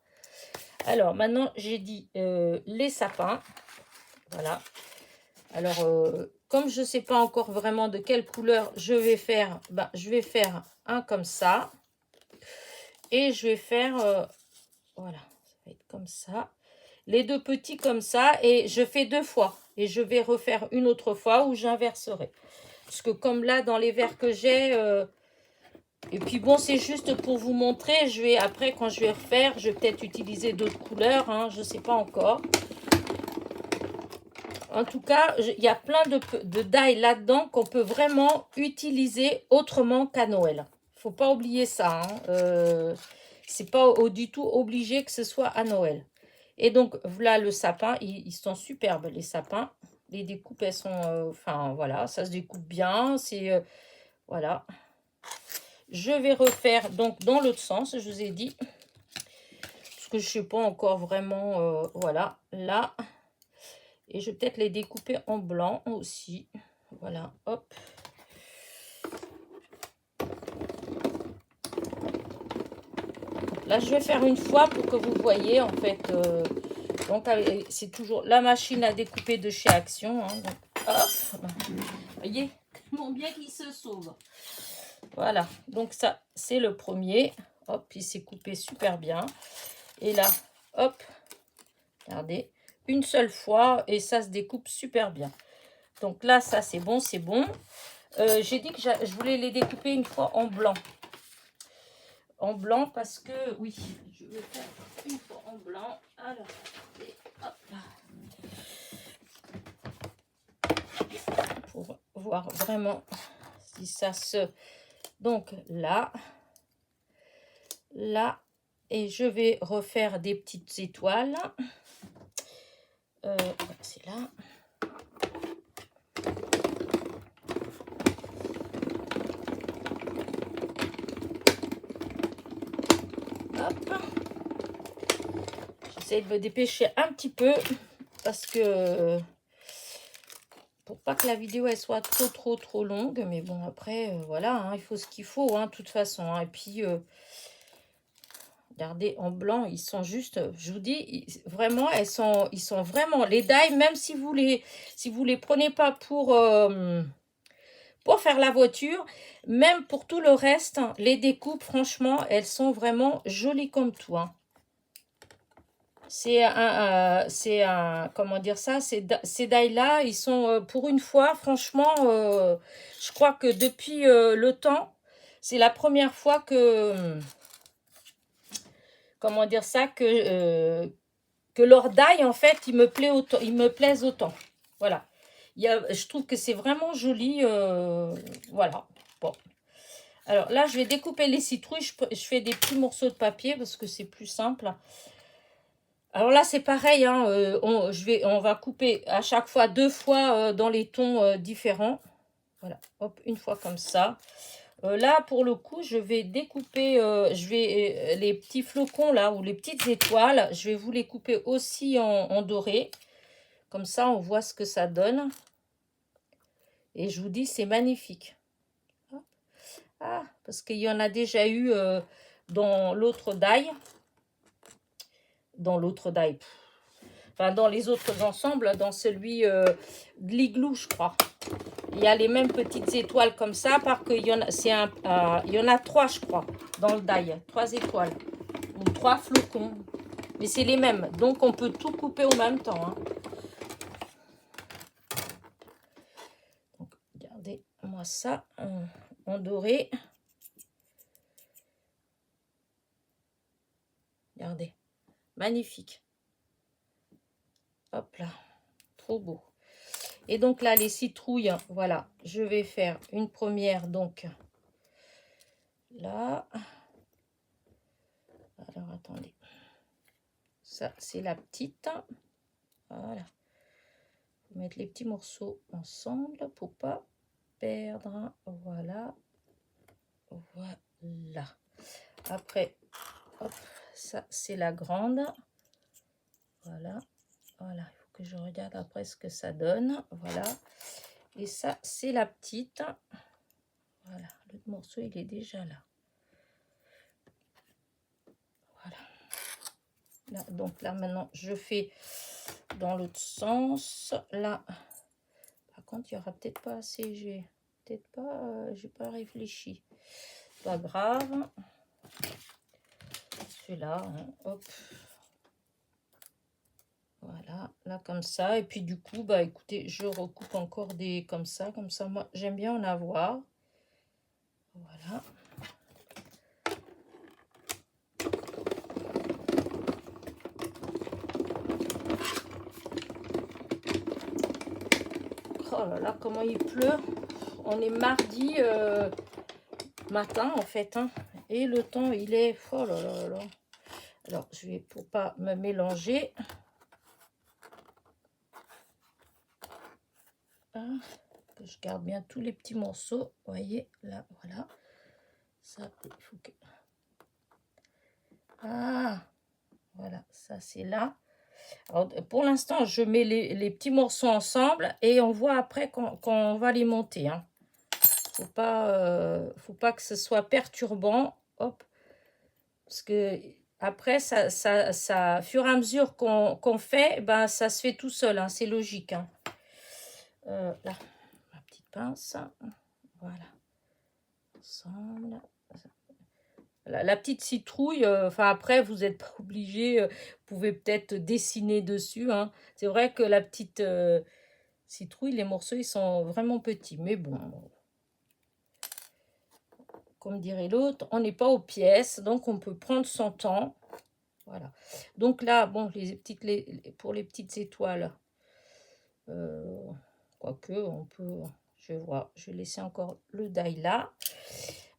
Alors, maintenant, j'ai dit les sapins. Voilà. Alors, comme je ne sais pas encore vraiment de quelle couleur je vais faire, je vais faire un comme ça. Et je vais faire, voilà, ça va être comme ça. Les deux petits comme ça. Et je fais 2 fois. Et je vais refaire une autre fois où j'inverserai. Parce que comme là, dans les verres que j'ai... et puis bon, c'est juste pour vous montrer. Après, quand je vais refaire, je vais peut-être utiliser d'autres couleurs. Hein, je ne sais pas encore. En tout cas, il y a plein de die là-dedans qu'on peut vraiment utiliser autrement qu'à Noël. Faut pas oublier ça. Hein. C'est pas du tout obligé que ce soit à Noël. Et donc, voilà le sapin. Ils sont superbes, les sapins. Les découpes, elles sont... Enfin, voilà, ça se découpe bien. C'est... voilà. Je vais refaire, donc, dans l'autre sens, je vous ai dit. Parce que je ne sais pas encore vraiment... voilà, là. Et je vais peut-être les découper en blanc aussi. Voilà, hop. Là, je vais faire une fois pour que vous voyez, en fait. Donc, c'est toujours la machine à découper de chez Action. Hein, donc, hop. Vous voyez comment bien qu'il se sauve. Voilà, donc ça, c'est le premier. Hop, il s'est coupé super bien. Et là, hop, regardez, une seule fois et ça se découpe super bien. Donc là, ça, c'est bon, c'est bon. J'ai dit que je voulais les découper une fois en blanc. En blanc parce que, oui, je vais faire une fois en blanc. Alors, et hop là. Pour voir vraiment si ça se... Donc là, là, et je vais refaire des petites étoiles. C'est là. Hop. J'essaie de me dépêcher un petit peu parce que pour pas que la vidéo elle soit trop longue. Mais bon, après, voilà, hein, il faut ce qu'il faut, hein, de toute façon. Hein. Et puis, regardez, en blanc, ils sont juste, je vous dis, vraiment, ils sont vraiment, les die, même si vous les prenez pas pour faire la voiture, même pour tout le reste, hein, les découpes, franchement, elles sont vraiment jolies comme tout. Hein. C'est un, comment dire ça, ces die-là, ils sont, pour une fois, franchement, je crois que depuis le temps, c'est la première fois que, comment dire ça, que leur die, en fait, ils me plaisent autant. Voilà. Je trouve que c'est vraiment joli. Voilà. Bon. Alors là, je vais découper les citrouilles. Je fais des petits morceaux de papier parce que c'est plus simple. Alors là, c'est pareil. Hein, on va couper à chaque fois 2 fois dans les tons différents. Voilà. Hop, une fois comme ça. Là, pour le coup, je vais découper les petits flocons là, ou les petites étoiles. Je vais vous les couper aussi en doré. Comme ça, on voit ce que ça donne. Et je vous dis, c'est magnifique. Ah, parce qu'il y en a déjà eu dans l'autre die. Dans l'autre die. Enfin, dans les autres ensembles, dans celui de l'igloo, je crois. Il y a les mêmes petites étoiles comme ça, parce qu'il y en a, il y en a 3, je crois, dans le die. 3 étoiles. Ou 3 flocons. Mais c'est les mêmes. Donc, on peut tout couper au même temps. Hein. Donc, regardez-moi ça en doré. Regardez. Magnifique. Hop là. Trop beau. Et donc là, les citrouilles, voilà. Je vais faire une première, donc, là. Alors, attendez. Ça, c'est la petite. Voilà. Faut mettre les petits morceaux ensemble pour pas perdre. Voilà. Voilà. Après, hop, ça, c'est la grande. Voilà. Voilà. Il faut que je regarde après ce que ça donne. Voilà. Et ça, c'est la petite. Voilà. L'autre morceau, il est déjà là. Voilà. Là, donc là, maintenant, je fais dans l'autre sens. Là, par contre, il n'y aura peut-être pas assez. J'ai pas réfléchi. Pas grave. Celui-là, hein, hop. Voilà, là comme ça. Et puis du coup, bah écoutez, je recoupe encore des comme ça. Moi, j'aime bien en avoir. Voilà. Oh là là, comment il pleut. On est mardi matin en fait. Hein, et le temps, il est... Oh là là là. Alors, je vais, pour pas me mélanger... Hein, que je garde bien tous les petits morceaux. Vous voyez, là, voilà. Ça, il faut que... Ah, voilà, ça c'est là. Alors, pour l'instant, je mets les petits morceaux ensemble et on voit après quand on va les monter. Hein. Faut pas que ce soit perturbant. Hop. Parce que après, ça fur et à mesure qu'on fait, ben, ça se fait tout seul. Hein, c'est logique. Hein. Là, ma petite pince. Voilà. Ensemble. La petite citrouille, enfin après, vous n'êtes pas obligé, vous pouvez peut-être dessiner dessus. Hein. C'est vrai que la petite citrouille, les morceaux, ils sont vraiment petits. Mais bon, comme dirait l'autre, on n'est pas aux pièces, donc on peut prendre son temps. Voilà. Donc là, bon, pour les petites étoiles, quoique, on peut... Je vois, je vais laisser encore le die là.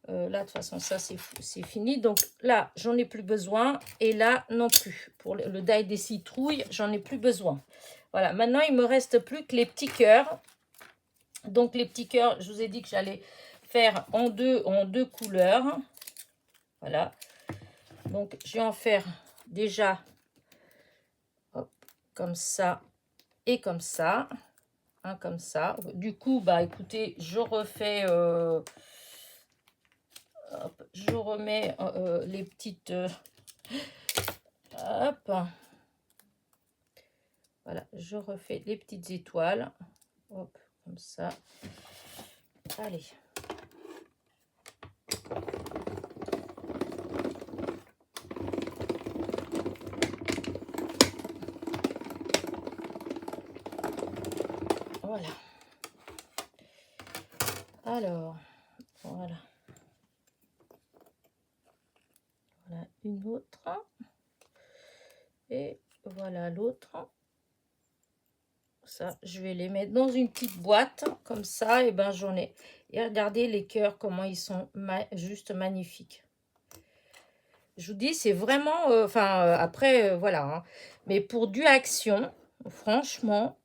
Là, de toute façon, ça, c'est fini. Donc là, j'en ai plus besoin. Et là, non plus. Pour le die des citrouilles, j'en ai plus besoin. Voilà, maintenant, il me reste plus que les petits cœurs. Donc, les petits cœurs, je vous ai dit que j'allais faire en deux couleurs. Voilà. Donc, je vais en faire déjà hop, comme ça et comme ça. Hein, comme ça. Du coup, bah, écoutez, je refais... hop, je remets les petites... hop. Voilà, je refais les petites étoiles. Hop, comme ça. Allez. Voilà. Alors, voilà. Voilà une autre. Et voilà l'autre. Ça, je vais les mettre dans une petite boîte. Comme ça, et ben j'en ai. Et regardez les cœurs, comment ils sont juste magnifiques. Je vous dis, c'est vraiment... après, voilà. Hein. Mais pour du action, franchement,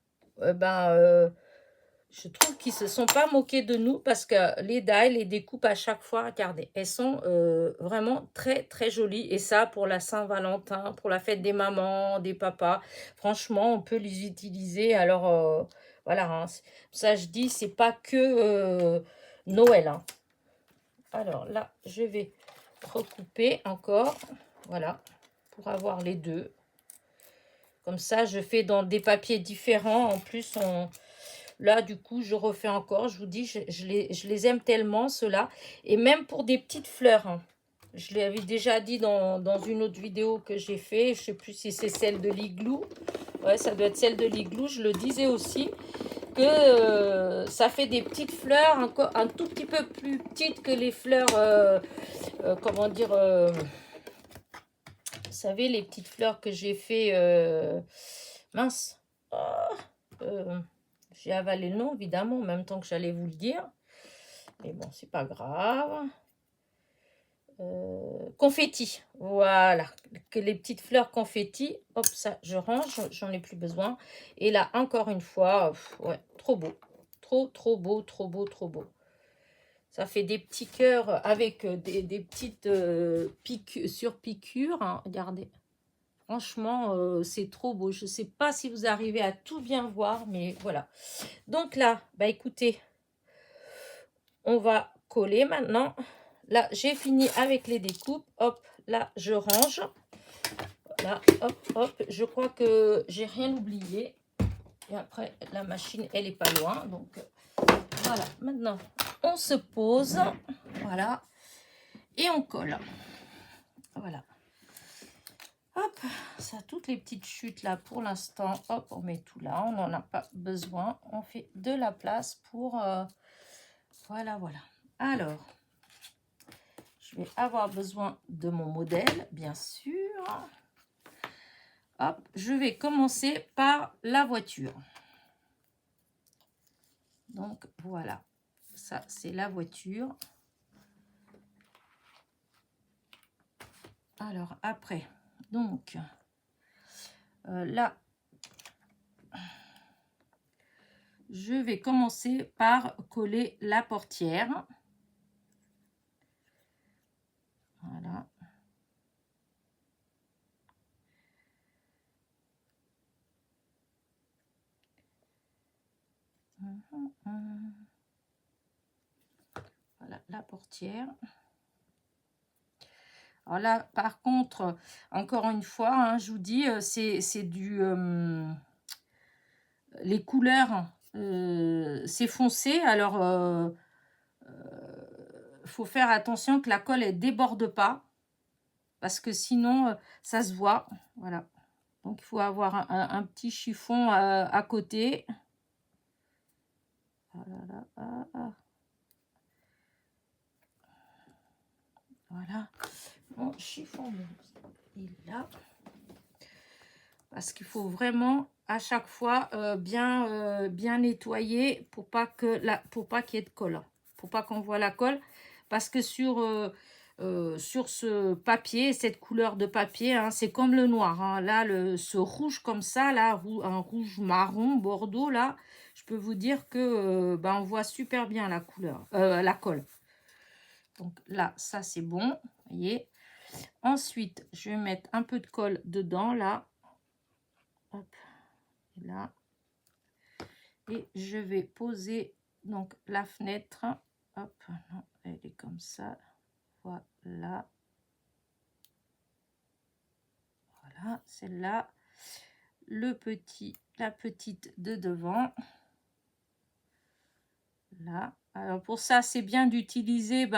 je trouve qu'ils ne se sont pas moqués de nous parce que les die, les découpes à chaque fois, regardez, elles sont vraiment très, très jolies. Et ça, pour la Saint-Valentin, pour la fête des mamans, des papas, franchement, on peut les utiliser. Alors, voilà, hein, ça, je dis, c'est pas que Noël. Hein. Alors là, je vais recouper encore, voilà, pour avoir les deux. Comme ça, je fais dans des papiers différents. En plus, là, du coup, je refais encore. Je vous dis, je les aime tellement, ceux-là. Et même pour des petites fleurs. Hein. Je l'avais déjà dit dans une autre vidéo que j'ai fait. Je ne sais plus si c'est celle de l'Igloo. Ouais, ça doit être celle de l'Igloo. Je le disais aussi que ça fait des petites fleurs encore un tout petit peu plus petites que les fleurs, comment dire... vous savez, les petites fleurs que j'ai fait... mince. J'ai avalé le nom, évidemment, en même temps que j'allais vous le dire. Mais bon, c'est pas grave. Confetti. Voilà. Que les petites fleurs confetti. Hop, ça, je range. J'en ai plus besoin. Et là, encore une fois, ouais, trop beau. Trop, trop beau, trop beau, trop beau. Ça fait des petits cœurs avec des petites surpiqûres. Hein. Regardez. Franchement, c'est trop beau. Je ne sais pas si vous arrivez à tout bien voir, mais voilà. Donc là, bah écoutez, on va coller maintenant. Là, j'ai fini avec les découpes. Hop, là, je range. Voilà, hop, hop. Je crois que j'ai rien oublié. Et après, la machine, elle est pas loin. Donc, voilà. Maintenant, on se pose. Voilà. Et on colle. Voilà. Hop, ça, toutes les petites chutes là pour l'instant. Hop, on met tout là. On n'en a pas besoin. On fait de la place pour... voilà, voilà. Alors, je vais avoir besoin de mon modèle, bien sûr. Hop, je vais commencer par la voiture. Donc, voilà. Ça, c'est la voiture. Alors, après, donc, là, je vais commencer par coller la portière. Voilà. Voilà, la portière. Alors là, par contre, encore une fois, hein, je vous dis, c'est du... les couleurs, c'est foncé. Alors, faut faire attention que la colle, elle déborde pas. Parce que sinon, ça se voit. Voilà. Donc, il faut avoir un petit chiffon à côté. Voilà. Voilà. Mon chiffon est là. Parce qu'il faut vraiment à chaque fois bien nettoyer pour pas qu'il y ait de colle. Pour pas qu'on voit la colle. Parce que sur ce papier, cette couleur de papier, hein, c'est comme le noir. Hein. Là, ce rouge comme ça, là, un rouge marron, bordeaux, là, je peux vous dire que on voit super bien la couleur, la colle. Donc là, ça c'est bon, vous voyez. Ensuite, je vais mettre un peu de colle dedans, là. Hop, et là. Et je vais poser donc la fenêtre. Hop, non, elle est comme ça. Voilà. Voilà, celle-là. La petite de devant. Là. Alors pour ça, c'est bien d'utiliser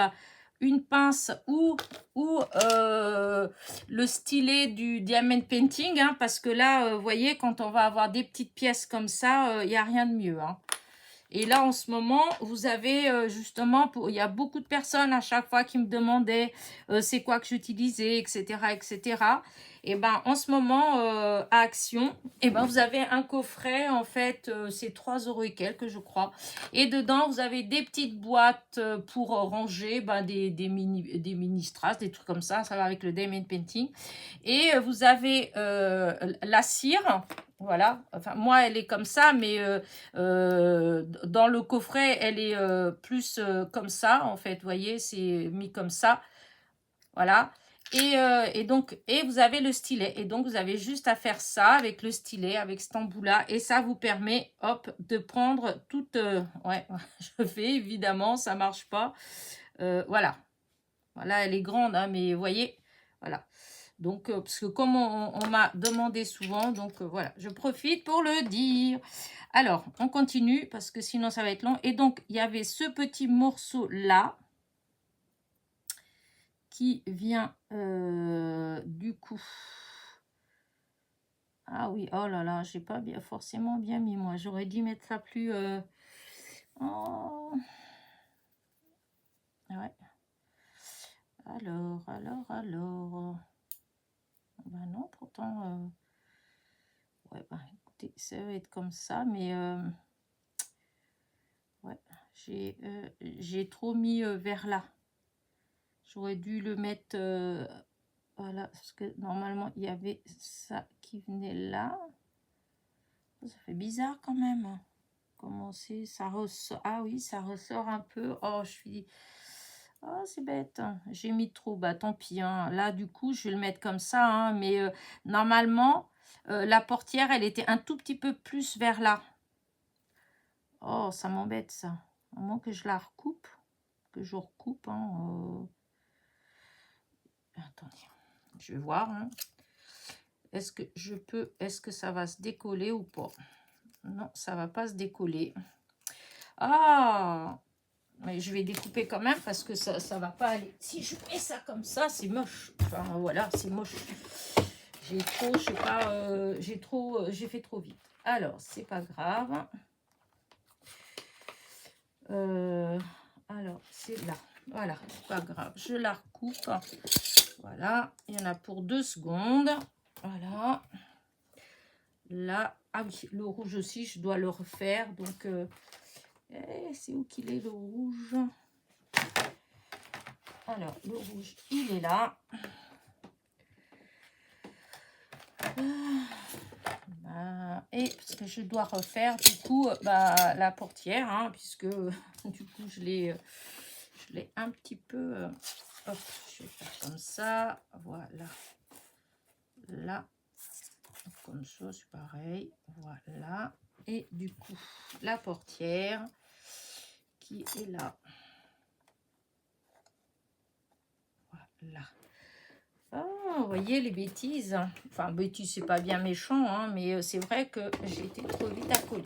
une pince ou le stylet du Diamond Painting, hein, parce que là, vous voyez, quand on va avoir des petites pièces comme ça, il n'y a rien de mieux. Hein. Et là, en ce moment, vous avez justement, il y a beaucoup de personnes à chaque fois qui me demandaient c'est quoi que j'utilisais, etc., etc. Et en ce moment, à Action, vous avez un coffret, en fait, c'est 3 € et quelques, je crois. Et dedans, vous avez des petites boîtes pour ranger des mini strass, des trucs comme ça va avec le Diamond Painting. Et vous avez la cire. Voilà, enfin moi elle est comme ça, mais dans le coffret elle est plus comme ça en fait, vous voyez, c'est mis comme ça, voilà. Et donc vous avez le stylet, et donc vous avez juste à faire ça avec le stylet, avec cet embout là, et ça vous permet, hop, de prendre toute, ouais, je fais évidemment, ça marche pas, voilà, elle est grande, hein, mais vous voyez, voilà. Donc, parce que comme on m'a demandé souvent, donc voilà, je profite pour le dire. Alors, on continue, parce que sinon ça va être long. Et donc, il y avait ce petit morceau-là, qui vient du coup... Ah oui, oh là là, j'ai pas forcément bien mis, moi. J'aurais dû mettre ça plus... Oh. Ouais. Alors... non, pourtant... Ouais, écoutez, ça va être comme ça, mais ouais, j'ai trop mis vers là. J'aurais dû le mettre, voilà, parce que normalement, il y avait ça qui venait là. Ça fait bizarre quand même. Comment c'est? Ça ressort. Ah oui, ça ressort un peu. Oh, je suis... Oh, c'est bête. J'ai mis trop. Tant pis. Hein. Là, du coup, je vais le mettre comme ça. Hein, mais normalement... la portière, elle était un tout petit peu plus vers là. Oh, ça m'embête, ça. À moins que je la recoupe. Que je recoupe. Hein, Attendez, je vais voir. Hein. Est-ce que je peux... Est-ce que ça va se décoller ou pas? Non, ça va pas se décoller. Ah! Mais je vais découper quand même parce que ça va pas aller. Si je mets ça comme ça, c'est moche. Enfin, voilà, c'est moche. J'ai trop, je sais pas, j'ai fait trop vite. Alors, c'est pas grave. Alors, c'est là. Voilà, pas grave. Je la recoupe. Voilà, il y en a pour 2 secondes. Voilà. Là, ah oui, le rouge aussi, je dois le refaire. Donc, C'est où qu'il est le rouge? Alors, le rouge, il est là. Et parce que je dois refaire du coup la portière, hein, puisque du coup je l'ai un petit peu... hop, je vais faire comme ça. Voilà. Là. Comme ça, c'est pareil. Voilà. Et du coup, la portière qui est là. Voilà. Ah, vous voyez les bêtises. Enfin, bêtises, c'est pas bien méchant, hein, mais c'est vrai que j'ai été trop vite à coller.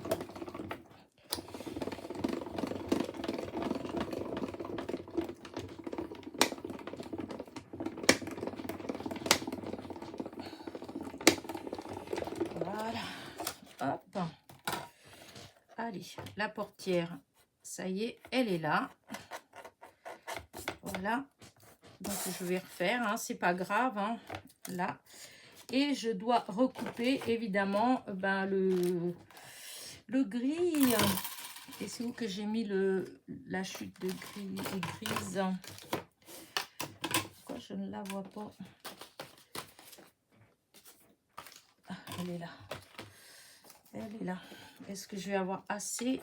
Voilà. Hop. Allez, la portière, ça y est, elle est là. Voilà. Donc, je vais refaire, hein, c'est pas grave, hein, là. Et je dois recouper, évidemment, le gris. Et c'est où que j'ai mis la chute de grise? Pourquoi je ne la vois pas? Ah, elle est là. Elle est là. Est-ce que je vais avoir assez?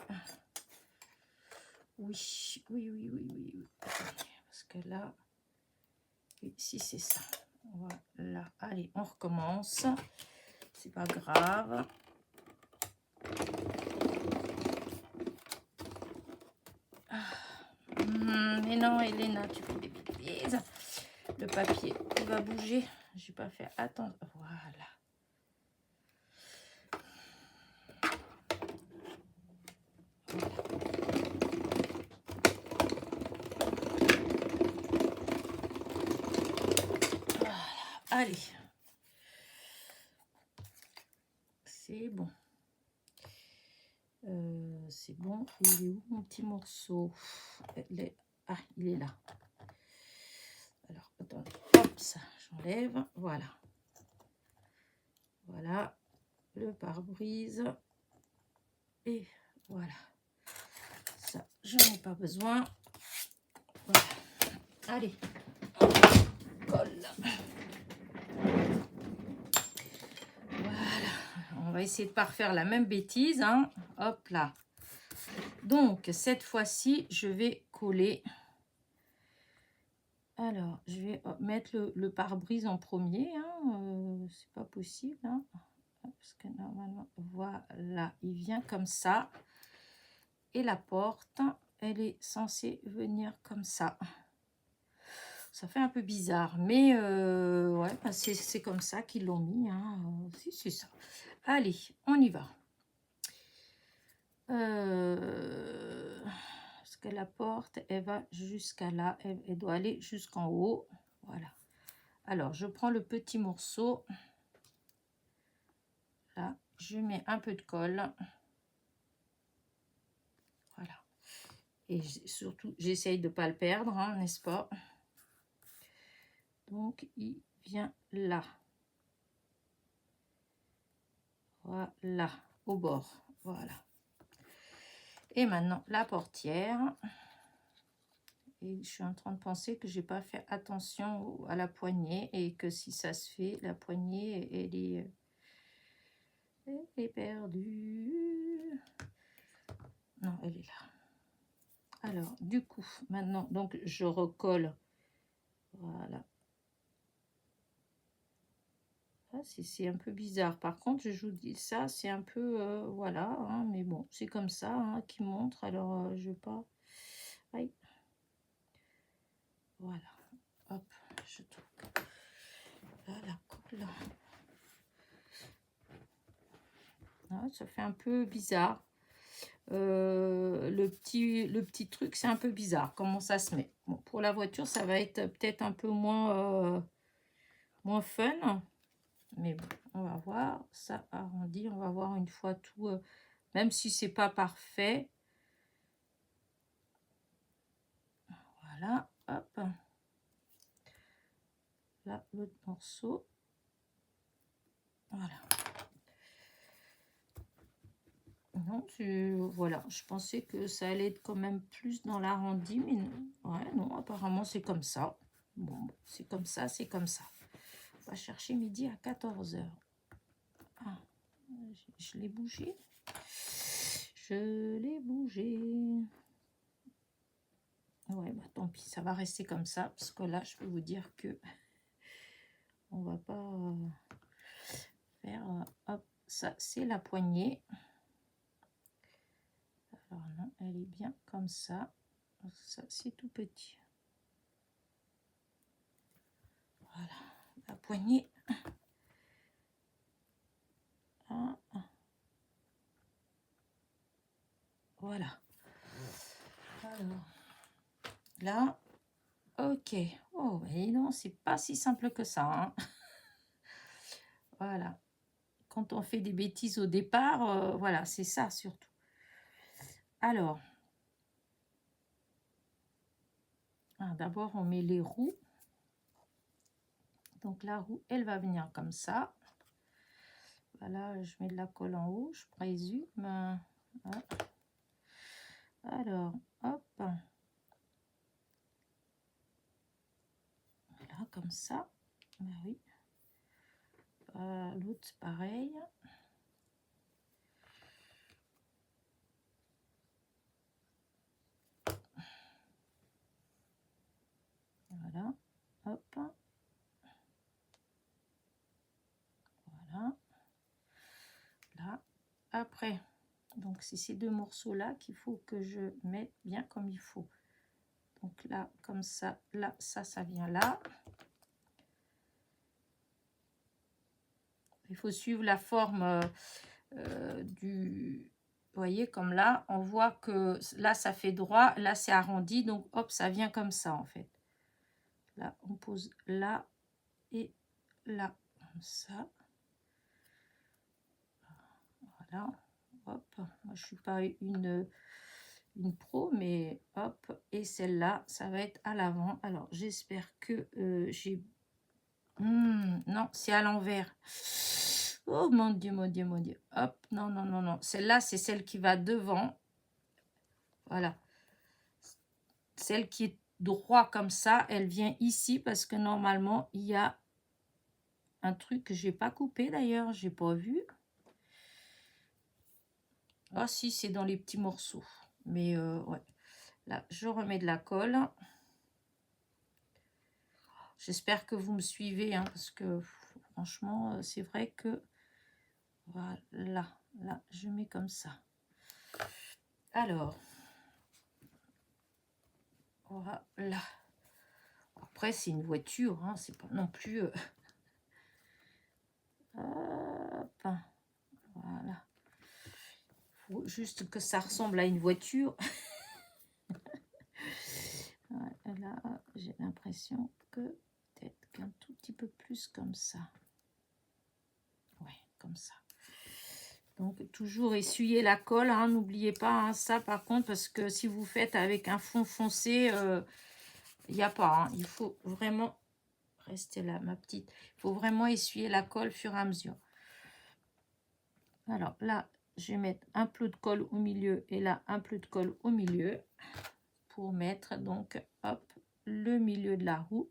Oui, oui, oui, oui, oui, oui. Parce que là, oui, si c'est ça. Voilà. Allez, on recommence. C'est pas grave. Mais non, Elena, tu fais des bêtises. Le papier, il va bouger. J'ai pas fait attention. Voilà. Voilà. Allez. C'est bon. C'est bon. Il est où mon petit morceau? Ah, il est là. Alors, attendez. Hop, ça, j'enlève. Voilà. Voilà. Le pare-brise. Et voilà. Ça, je n'en ai pas besoin. Voilà. Allez. Colle. Voilà. On va essayer de ne pas refaire la même bêtise, hein. Hop là. Donc, cette fois-ci, je vais coller. Alors, je vais mettre le pare-brise en premier. Hein. C'est pas possible. Hein. Parce que normalement, voilà, il vient comme ça. Et la porte, elle est censée venir comme ça. Ça fait un peu bizarre, mais ouais, c'est comme ça qu'ils l'ont mis. Hein. Si, c'est ça. Allez, on y va. Parce que la porte, elle va jusqu'à là. Elle doit aller jusqu'en haut. Voilà. Alors, je prends le petit morceau. Là, je mets un peu de colle. Voilà. Et surtout, j'essaye de ne pas le perdre, hein, n'est-ce pas? Donc, il vient là. Voilà, au bord. Voilà. Et maintenant, la portière. Et je suis en train de penser que j'ai pas fait attention à la poignée et que si ça se fait, la poignée, elle est perdue. Non, elle est là. Alors, du coup, maintenant, donc je recolle. Voilà. Ah, c'est un peu bizarre. Par contre, je vous dis ça, c'est un peu, voilà, hein, mais bon, c'est comme ça, hein, qui montre. Alors, je vais pas... Aïe. Voilà. Hop, je trouve. Là, la colle. Ah, ça fait un peu bizarre. Le petit truc, c'est un peu bizarre. Comment ça se met? Bon, pour la voiture, ça va être peut-être un peu moins fun. Mais bon, on va voir. Ça arrondi. On va voir une fois tout. Même si c'est pas parfait. Voilà. Hop. Là, l'autre morceau. Voilà. non, voilà, je pensais que ça allait être quand même plus dans l'arrondi, mais non. Ouais, non, apparemment c'est comme ça. Bon, c'est comme ça, c'est comme ça. On va chercher midi à 14 h. Ah, je l'ai bougé. Je l'ai bougé. Ouais, bah tant pis, ça va rester comme ça, parce que là, je peux vous dire que on va pas faire... hop, ça, c'est la poignée. Alors non, elle est bien comme ça. Ça, c'est tout petit. Voilà, la poignée. Ah, voilà. Alors, là, ok. Oh, et non, c'est pas si simple que ça. Hein. Voilà. Quand on fait des bêtises au départ, voilà, c'est ça surtout. Alors, d'abord, on met les roues. Donc, la roue, elle va venir comme ça. Voilà, je mets de la colle en haut, je présume. Hop. Alors, hop. Voilà, comme ça. Ben oui. L'autre, pareil. Voilà. Hop. Voilà. Là. Après, donc c'est ces deux morceaux-là qu'il faut que je mette bien comme il faut. Donc là, comme ça, là, ça vient là. Il faut suivre la forme du... Vous voyez, comme là, on voit que là, ça fait droit, là, c'est arrondi. Donc, hop, ça vient comme ça, en fait. Là, on pose là et là, comme ça. Voilà, hop. Moi, je suis pas une pro, mais hop. Et celle-là, ça va être à l'avant. Alors, j'espère que j'ai... non, c'est à l'envers. Oh mon Dieu, mon Dieu, mon Dieu. Hop, non, non, non, non. Celle-là, c'est celle qui va devant. Voilà. Celle qui est droit comme ça, elle vient ici parce que normalement, il y a un truc que j'ai pas coupé d'ailleurs. J'ai pas vu. Ah si, c'est dans les petits morceaux. Mais ouais. Là, je remets de la colle. J'espère que vous me suivez, hein, parce que franchement, c'est vrai que... Voilà, là, je mets comme ça. Alors, voilà. Après, c'est une voiture, hein, c'est pas non plus... Hop, voilà. Faut juste que ça ressemble à une voiture. Là, j'ai l'impression que peut-être qu'un tout petit peu plus comme ça. Ouais, comme ça. Donc, toujours essuyer la colle, hein, n'oubliez pas hein, ça par contre, parce que si vous faites avec un fond foncé, il n'y a pas. Hein, il faut vraiment, rester là ma petite, il faut vraiment essuyer la colle au fur et à mesure. Alors là, je vais mettre un plot de colle au milieu et là, un plot de colle au milieu pour mettre donc, hop, le milieu de la roue.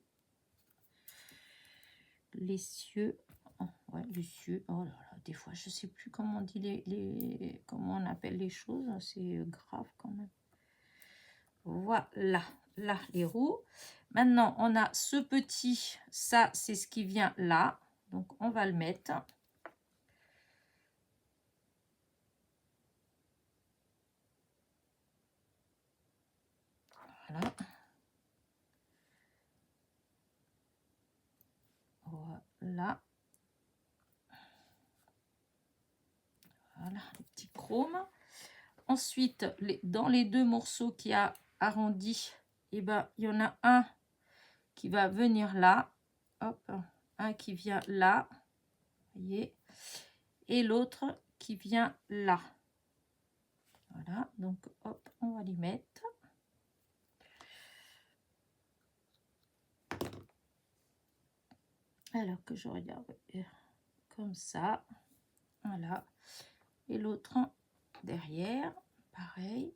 L'essieu, oh, ouais, l'essieu, oh là là, des fois je sais plus comment on dit comment on appelle les choses, c'est grave quand même. Voilà, là les roues. Maintenant on a ce petit, ça c'est ce qui vient là, donc on va le mettre. Voilà. Voilà. Voilà, les petits chromes. Ensuite, dans les deux morceaux qui a arrondi, et ben, il y en a un qui va venir là. Hop, un qui vient là. Vous voyez. Et l'autre qui vient là. Voilà, donc hop, on va les mettre. Alors que je regarde comme ça. Voilà. Et l'autre derrière, pareil.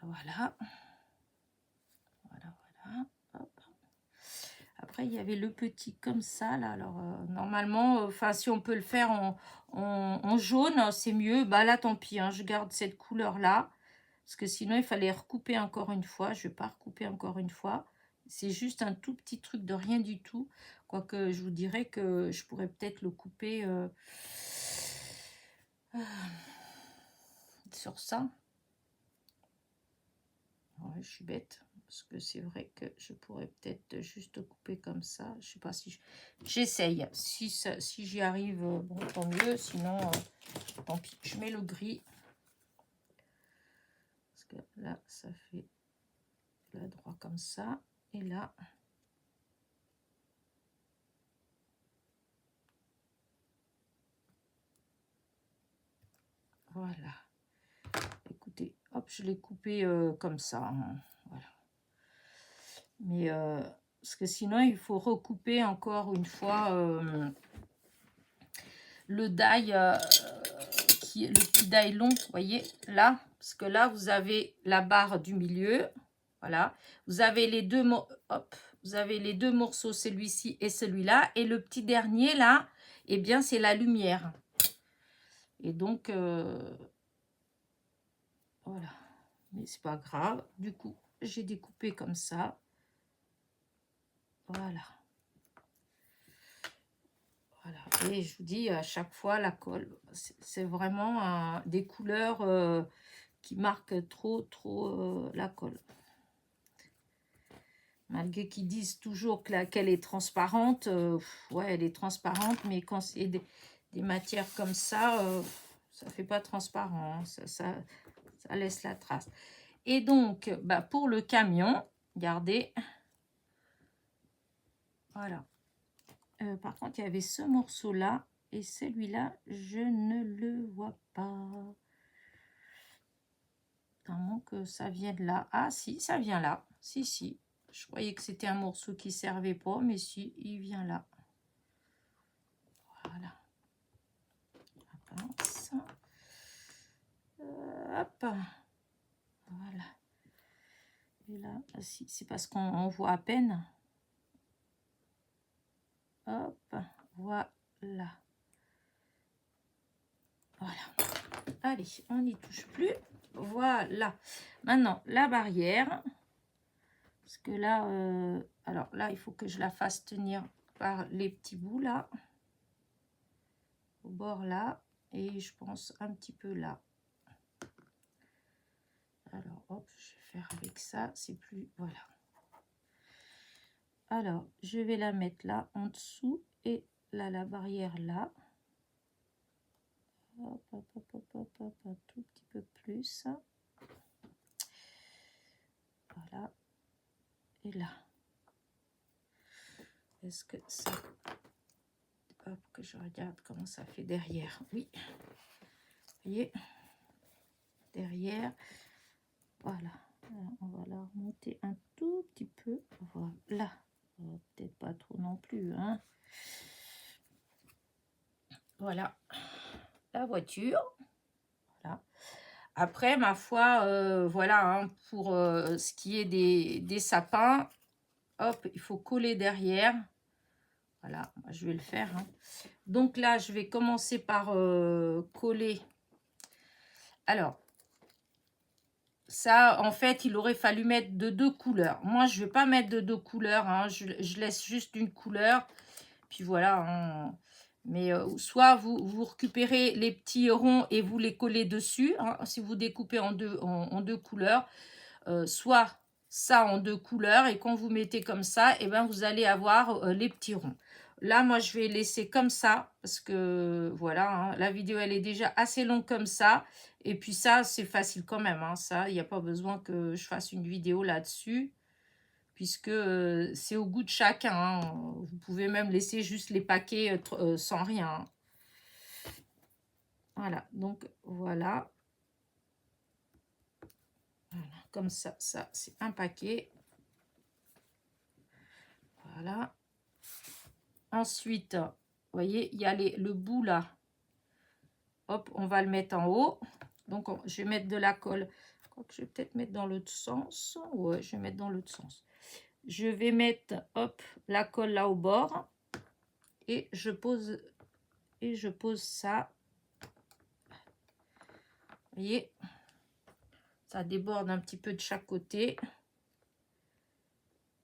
Voilà. Voilà, voilà. Hop. Après, il y avait le petit comme ça, là. Alors, normalement, enfin, si on peut le faire en jaune, c'est mieux. Bah là, tant pis, hein, je garde cette couleur-là. Parce que sinon, il fallait recouper encore une fois. Je ne vais pas recouper encore une fois. C'est juste un tout petit truc de rien du tout. Quoique, je vous dirais que je pourrais peut-être le couper sur ça. Ouais, je suis bête. Parce que c'est vrai que je pourrais peut-être juste couper comme ça. Je sais pas si j'essaye. Si j'y arrive, bon, tant mieux. Sinon, tant pis. Je mets le gris. Parce que là, ça fait la droit comme ça. Et là, voilà. Écoutez, hop, je l'ai coupé comme ça. Hein. Voilà. Mais parce que sinon, il faut recouper encore une fois le die, le petit die long, vous voyez, là. Parce que là, vous avez la barre du milieu. Voilà. Vous avez les deux, hop, vous avez les deux morceaux, celui-ci et celui-là. Et le petit dernier, là, eh bien, c'est la lumière. Et donc, voilà. Mais c'est pas grave. Du coup, j'ai découpé comme ça. Voilà. Voilà. Et je vous dis, à chaque fois, la colle, c'est vraiment des couleurs qui marquent trop la colle. Malgré qu'ils disent toujours qu'elle est transparente, ouais, elle est transparente, mais quand c'est des matières comme ça, ça fait pas transparent, hein, ça laisse la trace. Et donc, bah, pour le camion, regardez, voilà. Par contre, il y avait ce morceau-là, et celui-là, je ne le vois pas. À moins que ça vienne là. Ah, si, ça vient là. Si, si. Je croyais que c'était un morceau qui servait pas, mais si, il vient là. Voilà. Hop. Voilà. Et là, si, c'est parce qu'on voit à peine. Hop. Voilà. Voilà. Allez, on n'y touche plus. Voilà. Maintenant, la barrière. Parce que là, alors là, il faut que je la fasse tenir par les petits bouts là. Au bord là. Et je pense un petit peu là. Alors, hop, je vais faire avec ça. C'est plus... Voilà. Alors, je vais la mettre là, en dessous. Et là, la barrière là. Hop, hop, hop, hop, hop, hop, un tout petit peu plus. Voilà. Et là. Est-ce que ça... Hop, que je regarde comment ça fait derrière. Oui. Vous voyez? Derrière. Voilà. On va la remonter un tout petit peu. Voilà. Peut-être pas trop non plus. Hein. Voilà. La voiture. Voilà. Après, ma foi, voilà, hein, pour ce qui est des sapins, hop, il faut coller derrière. Voilà, je vais le faire. Hein. Donc là, je vais commencer par coller. Alors, ça, en fait, il aurait fallu mettre de 2 couleurs. Moi, je ne vais pas mettre de 2 couleurs. Hein. Je laisse juste une couleur. Puis voilà. Hein. Mais soit vous récupérez les petits ronds et vous les collez dessus. Hein, si vous découpez en deux couleurs. Soit ça en 2 couleurs. Et quand vous mettez comme ça, et ben, vous allez avoir les petits ronds. Là, moi, je vais laisser comme ça. Parce que voilà, hein, la vidéo, elle est déjà assez longue comme ça. Et puis ça, c'est facile quand même. Hein, ça, il n'y a pas besoin que je fasse une vidéo là-dessus. Puisque c'est au goût de chacun. Hein. Vous pouvez même laisser juste les paquets sans rien. Hein. Voilà, donc voilà. Voilà, comme ça, ça c'est un paquet. Voilà. Ensuite, voyez, il y a le bout là. Hop, on va le mettre en haut. Donc, je vais mettre de la colle. Je crois que je vais peut-être mettre dans l'autre sens. Ouais, je vais mettre dans l'autre sens. Je vais mettre, hop, la colle là au bord. Et je pose ça. Vous voyez, ça déborde un petit peu de chaque côté.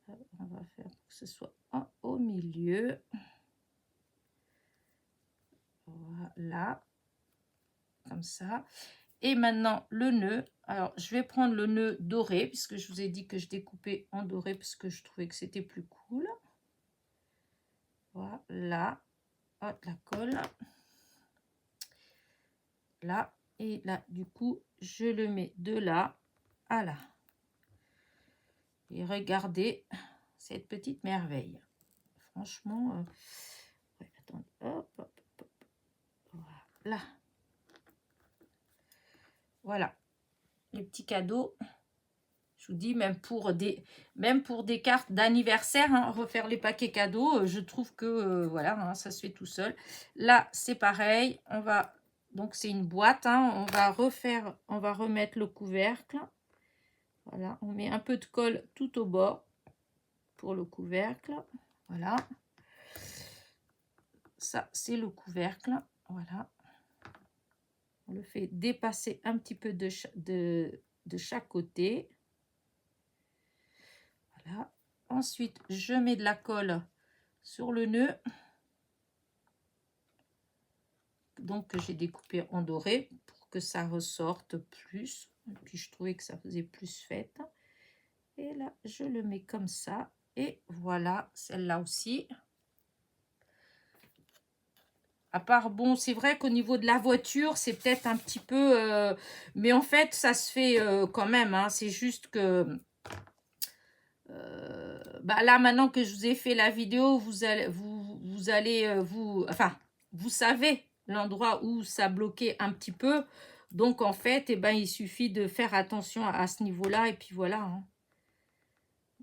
On va faire pour que ce soit au milieu. Voilà, comme ça. Et maintenant, le nœud. Alors, je vais prendre le nœud doré, puisque je vous ai dit que je découpais en doré, parce que je trouvais que c'était plus cool. Voilà. Hop, la colle. Là. Et là, du coup, je le mets de là à là. Et regardez cette petite merveille. Franchement, ouais, attendez. Hop, hop, hop. Voilà. Voilà. Les petits cadeaux. Je vous dis, même pour des cartes d'anniversaire, hein, refaire les paquets cadeaux, je trouve que voilà, hein, ça se fait tout seul. Là, c'est pareil. On va, donc c'est une boîte, hein, on va remettre le couvercle. Voilà, on met un peu de colle tout au bord pour le couvercle. Voilà. Ça, c'est le couvercle. Voilà. On le fait dépasser un petit peu de chaque côté. Voilà. Ensuite, je mets de la colle sur le nœud. Donc, que j'ai découpé en doré pour que ça ressorte plus. Et puis, je trouvais que ça faisait plus fête. Et là, je le mets comme ça. Et voilà, celle-là aussi. À part, bon, c'est vrai qu'au niveau de la voiture, c'est peut-être un petit peu... mais en fait, ça se fait quand même. Hein, c'est juste que... bah là, maintenant que je vous ai fait la vidéo, vous allez enfin, vous savez l'endroit où ça bloquait un petit peu. Donc, en fait, eh ben, il suffit de faire attention à ce niveau-là. Et puis, voilà. Hein.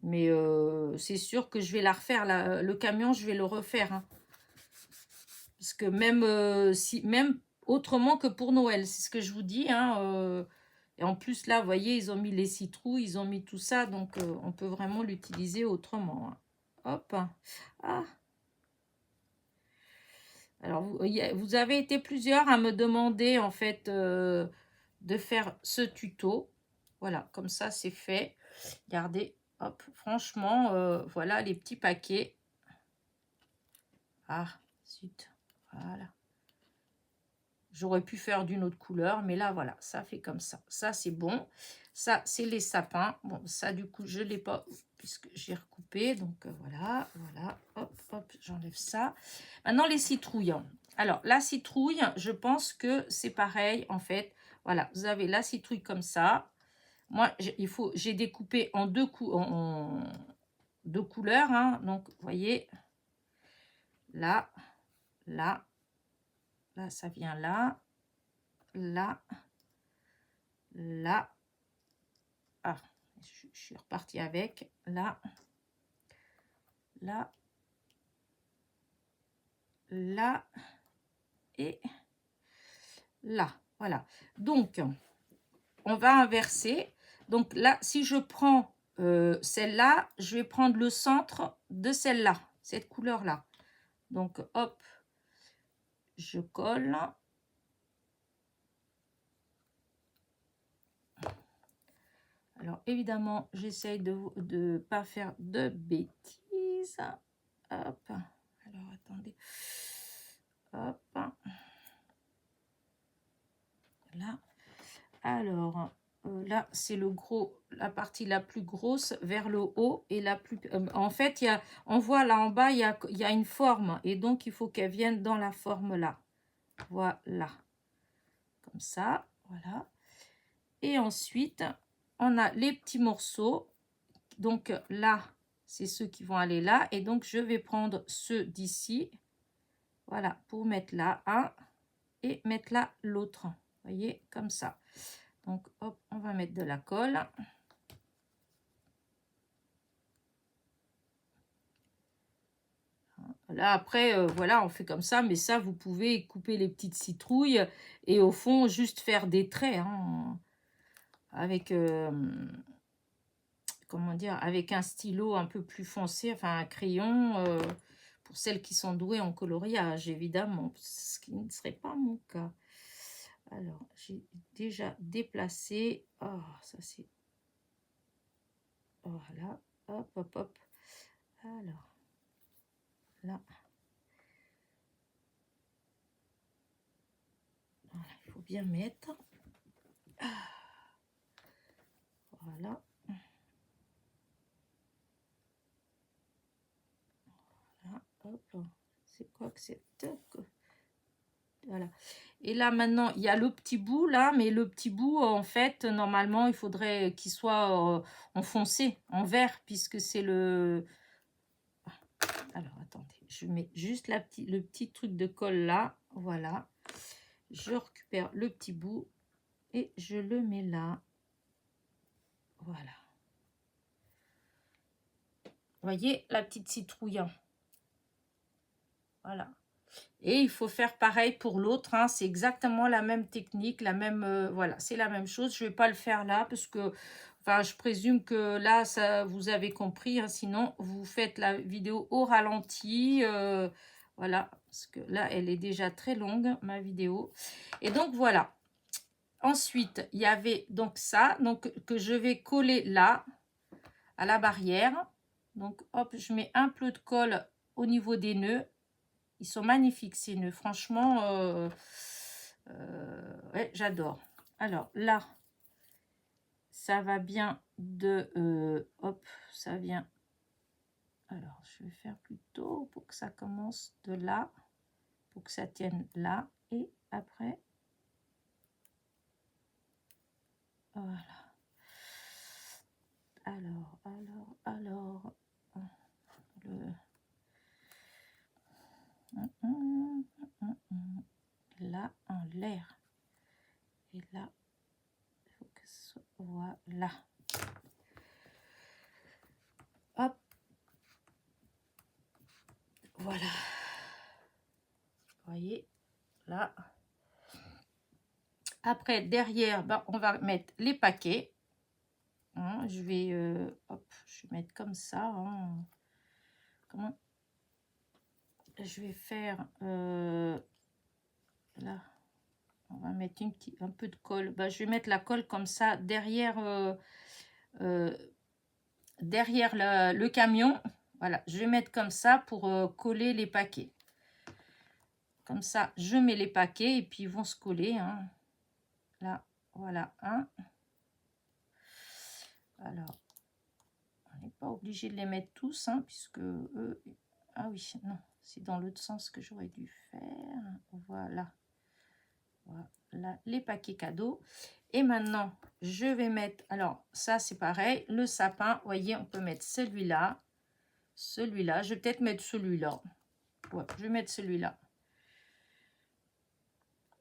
Mais c'est sûr que je vais la refaire. Le camion, je vais le refaire. Hein. Parce que même autrement que pour Noël, c'est ce que je vous dis. Hein, et en plus, là, vous voyez, ils ont mis les citrouilles, ils ont mis tout ça. Donc, on peut vraiment l'utiliser autrement. Hein. Hop. Ah. Alors, vous avez été plusieurs à me demander, en fait, de faire ce tuto. Voilà, comme ça, c'est fait. Regardez, hop, franchement, voilà les petits paquets. Ah, zut, voilà. J'aurais pu faire d'une autre couleur, mais là, voilà, ça fait comme ça. Ça, c'est bon. Ça, c'est les sapins. Bon, ça, du coup, je ne l'ai pas, puisque j'ai recoupé. Donc, voilà, voilà. Hop, hop, j'enlève ça. Maintenant, les citrouilles. Alors, la citrouille, je pense que c'est pareil, en fait. Voilà, vous avez la citrouille comme ça. Moi, j'ai découpé en deux couleurs. Hein. Donc, vous voyez, là, là. Là, ça vient là. Là. Là. Ah, je suis repartie avec. Là. Là. Là. Et là. Voilà. Donc, on va inverser. Donc là, si je prends celle-là, je vais prendre le centre de celle-là. Cette couleur-là. Donc, hop. Je colle. Alors, évidemment, j'essaye de ne pas faire de bêtises. Hop. Alors, attendez. Hop. Là. Alors, là, c'est la partie la plus grosse vers le haut et la plus... en fait, on voit là en bas, il y a une forme. Et donc, il faut qu'elle vienne dans la forme là. Voilà. Comme ça. Voilà. Et ensuite, on a les petits morceaux. Donc là, c'est ceux qui vont aller là. Et donc, je vais prendre ceux d'ici. Voilà, pour mettre là un et mettre là l'autre. Vous voyez, comme ça. Donc, hop, on va mettre de la colle. Là, après, voilà, on fait comme ça. Mais ça, vous pouvez couper les petites citrouilles et au fond, juste faire des traits. Hein, avec, comment dire, avec un stylo un peu plus foncé, enfin un crayon, pour celles qui sont douées en coloriage, évidemment. Ce qui ne serait pas mon cas. Alors, j'ai déjà déplacé. Oh, ça c'est... Voilà. Hop, hop, hop. Alors, là. Voilà, il faut bien mettre. Voilà. Voilà. Hop. C'est quoi que c'est? Voilà. Et là, maintenant, il y a le petit bout, là. Mais le petit bout, en fait, normalement, il faudrait qu'il soit enfoncé, en vert, puisque c'est le... Alors, attendez. Je mets juste le petit truc de colle là. Voilà. Je récupère le petit bout et je le mets là. Voilà. Vous voyez la petite citrouille. Voilà. Et il faut faire pareil pour l'autre. Hein. C'est exactement la même technique, la même... voilà, c'est la même chose. Je ne vais pas le faire là parce que... Enfin, je présume que là, ça, vous avez compris. Hein. Sinon, vous faites la vidéo au ralenti. Voilà, parce que là, elle est déjà très longue, ma vidéo. Et donc, voilà. Ensuite, il y avait donc ça, donc que je vais coller là, à la barrière. Donc, hop, je mets un peu de colle au niveau des nœuds. Ils sont magnifiques, ces nœuds. Franchement, ouais, j'adore. Alors, là, ça va bien de... hop, ça vient... Alors, je vais faire plutôt pour que ça commence de là, pour que ça tienne là. Et après, voilà. Alors, le... Là, en l'air. Et là, il faut que ce soit... Voilà. Hop. Voilà. Vous voyez, là. Après, derrière, ben, on va mettre les paquets. Hein, je vais... hop, je vais mettre comme ça. Hein. Comment? Je vais faire... là. On va mettre un peu de colle. Ben, je vais mettre la colle comme ça derrière... derrière le camion. Voilà, je vais mettre comme ça pour coller les paquets. Comme ça, je mets les paquets et puis ils vont se coller. Hein. Là, voilà, un. Alors, on n'est pas obligé de les mettre tous, hein, puisque eux... Ah oui, non, c'est dans l'autre sens que j'aurais dû faire. Voilà. Voilà, les paquets cadeaux. Et maintenant, je vais mettre... Alors, ça, c'est pareil. Le sapin, vous voyez, on peut mettre celui-là. Celui-là. Je vais peut-être mettre celui-là. Ouais, je vais mettre celui-là.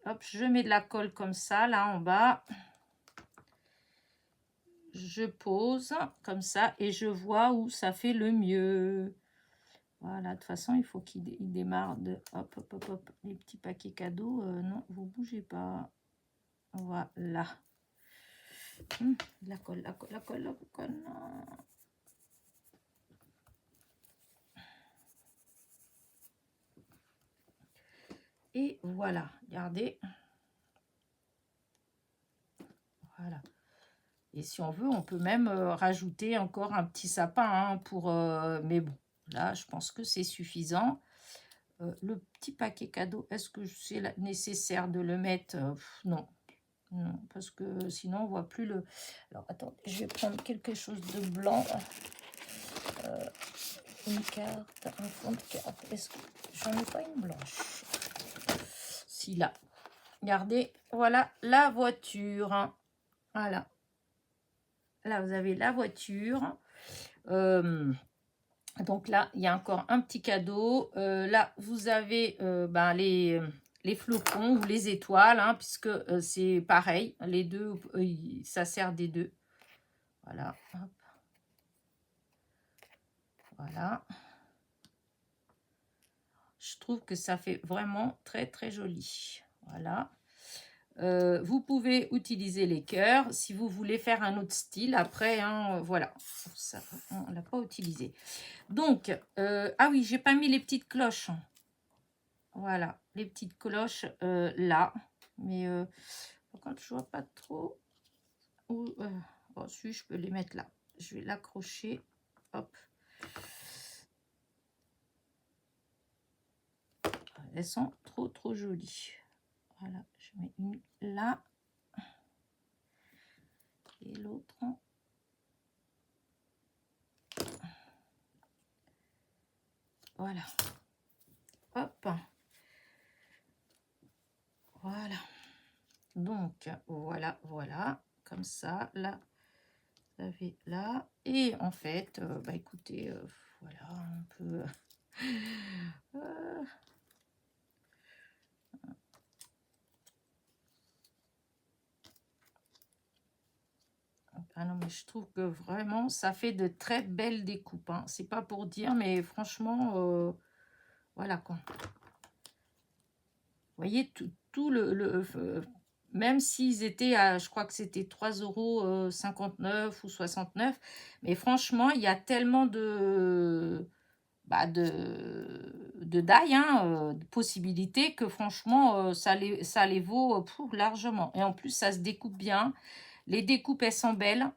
Hop, je mets de la colle comme ça, là, en bas. Je pose comme ça et je vois où ça fait le mieux. Voilà, de toute façon, il faut qu'il démarre de... Hop, hop, hop, hop. Les petits paquets cadeaux, non, vous bougez pas. Voilà. La colle, la colle, la colle, la colle. Et voilà, regardez. Voilà. Et si on veut, on peut même rajouter encore un petit sapin. Hein, pour, mais bon, là, je pense que c'est suffisant. Le petit paquet cadeau, est-ce que c'est nécessaire de le mettre? Non. Non, parce que sinon, on voit plus le... Alors, attendez, je vais prendre quelque chose de blanc. Une carte, un fond de carte. Est-ce que j'en ai pas une blanche? Si, là. Regardez, voilà la voiture. Voilà. Là, vous avez la voiture. Donc là, il y a encore un petit cadeau. Là, vous avez ben, les flocons ou les étoiles, hein, puisque c'est pareil. Les deux, ça sert des deux. Voilà. Hop. Voilà. Je trouve que ça fait vraiment très, très joli. Voilà. Vous pouvez utiliser les cœurs si vous voulez faire un autre style. Après, hein, voilà. Ça, on ne l'a pas utilisé. Donc, ah oui, j'ai pas mis les petites cloches. Voilà, les petites cloches là. Mais par contre, je vois pas trop où... bon, si, je peux les mettre là. Je vais l'accrocher. Hop. Elles sont trop, trop jolies. Voilà, je mets une là. Et l'autre. Voilà. Hop. Voilà. Donc, voilà, voilà. Comme ça, là, vous avez là. Et en fait, bah écoutez, voilà, un peu... Ah non, mais je trouve que vraiment, ça fait de très belles découpes. Hein. C'est pas pour dire, mais franchement, voilà quoi. Vous voyez, tout même s'ils étaient à, je crois que c'était 3,59 € ou 69, mais franchement, il y a tellement de... Bah de dailles, hein, de possibilités que franchement, ça les vaut pour largement. Et en plus, ça se découpe bien. Les découpes, elles sont belles.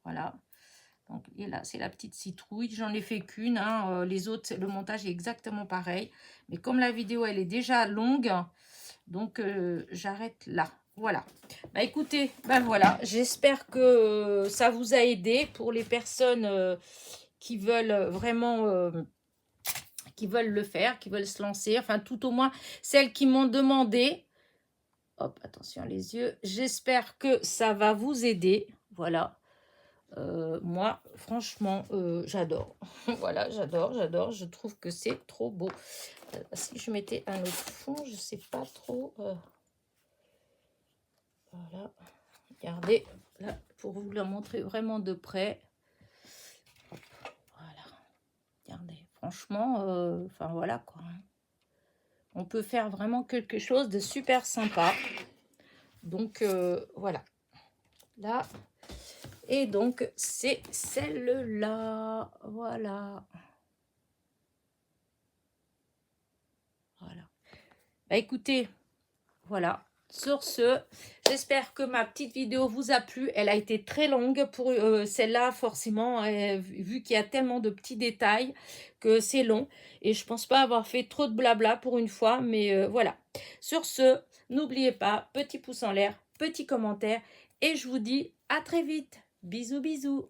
Voilà. Donc, et là, c'est la petite citrouille. J'en ai fait qu'une. Hein. Les autres, le montage est exactement pareil. Mais comme la vidéo, elle est déjà longue, donc j'arrête là. Voilà. Bah écoutez, bah voilà. J'espère que ça vous a aidé pour les personnes qui veulent vraiment... qui veulent le faire, qui veulent se lancer. Enfin, tout au moins, celles qui m'ont demandé. Hop, attention les yeux. J'espère que ça va vous aider. Voilà. Moi, franchement, j'adore. Voilà, j'adore, j'adore. Je trouve que c'est trop beau. Si je mettais un autre fond, je sais pas trop. Voilà. Regardez, là, pour vous la montrer vraiment de près. Voilà. Regardez, franchement, enfin voilà quoi. On peut faire vraiment quelque chose de super sympa. Donc, voilà. Là. Et donc, c'est celle-là. Voilà. Voilà. Bah, écoutez, voilà. Sur ce, j'espère que ma petite vidéo vous a plu. Elle a été très longue pour celle-là, forcément, vu qu'il y a tellement de petits détails que c'est long. Et je pense pas avoir fait trop de blabla pour une fois, mais voilà. Sur ce, n'oubliez pas, petit pouce en l'air, petit commentaire, et je vous dis à très vite. Bisous, bisous.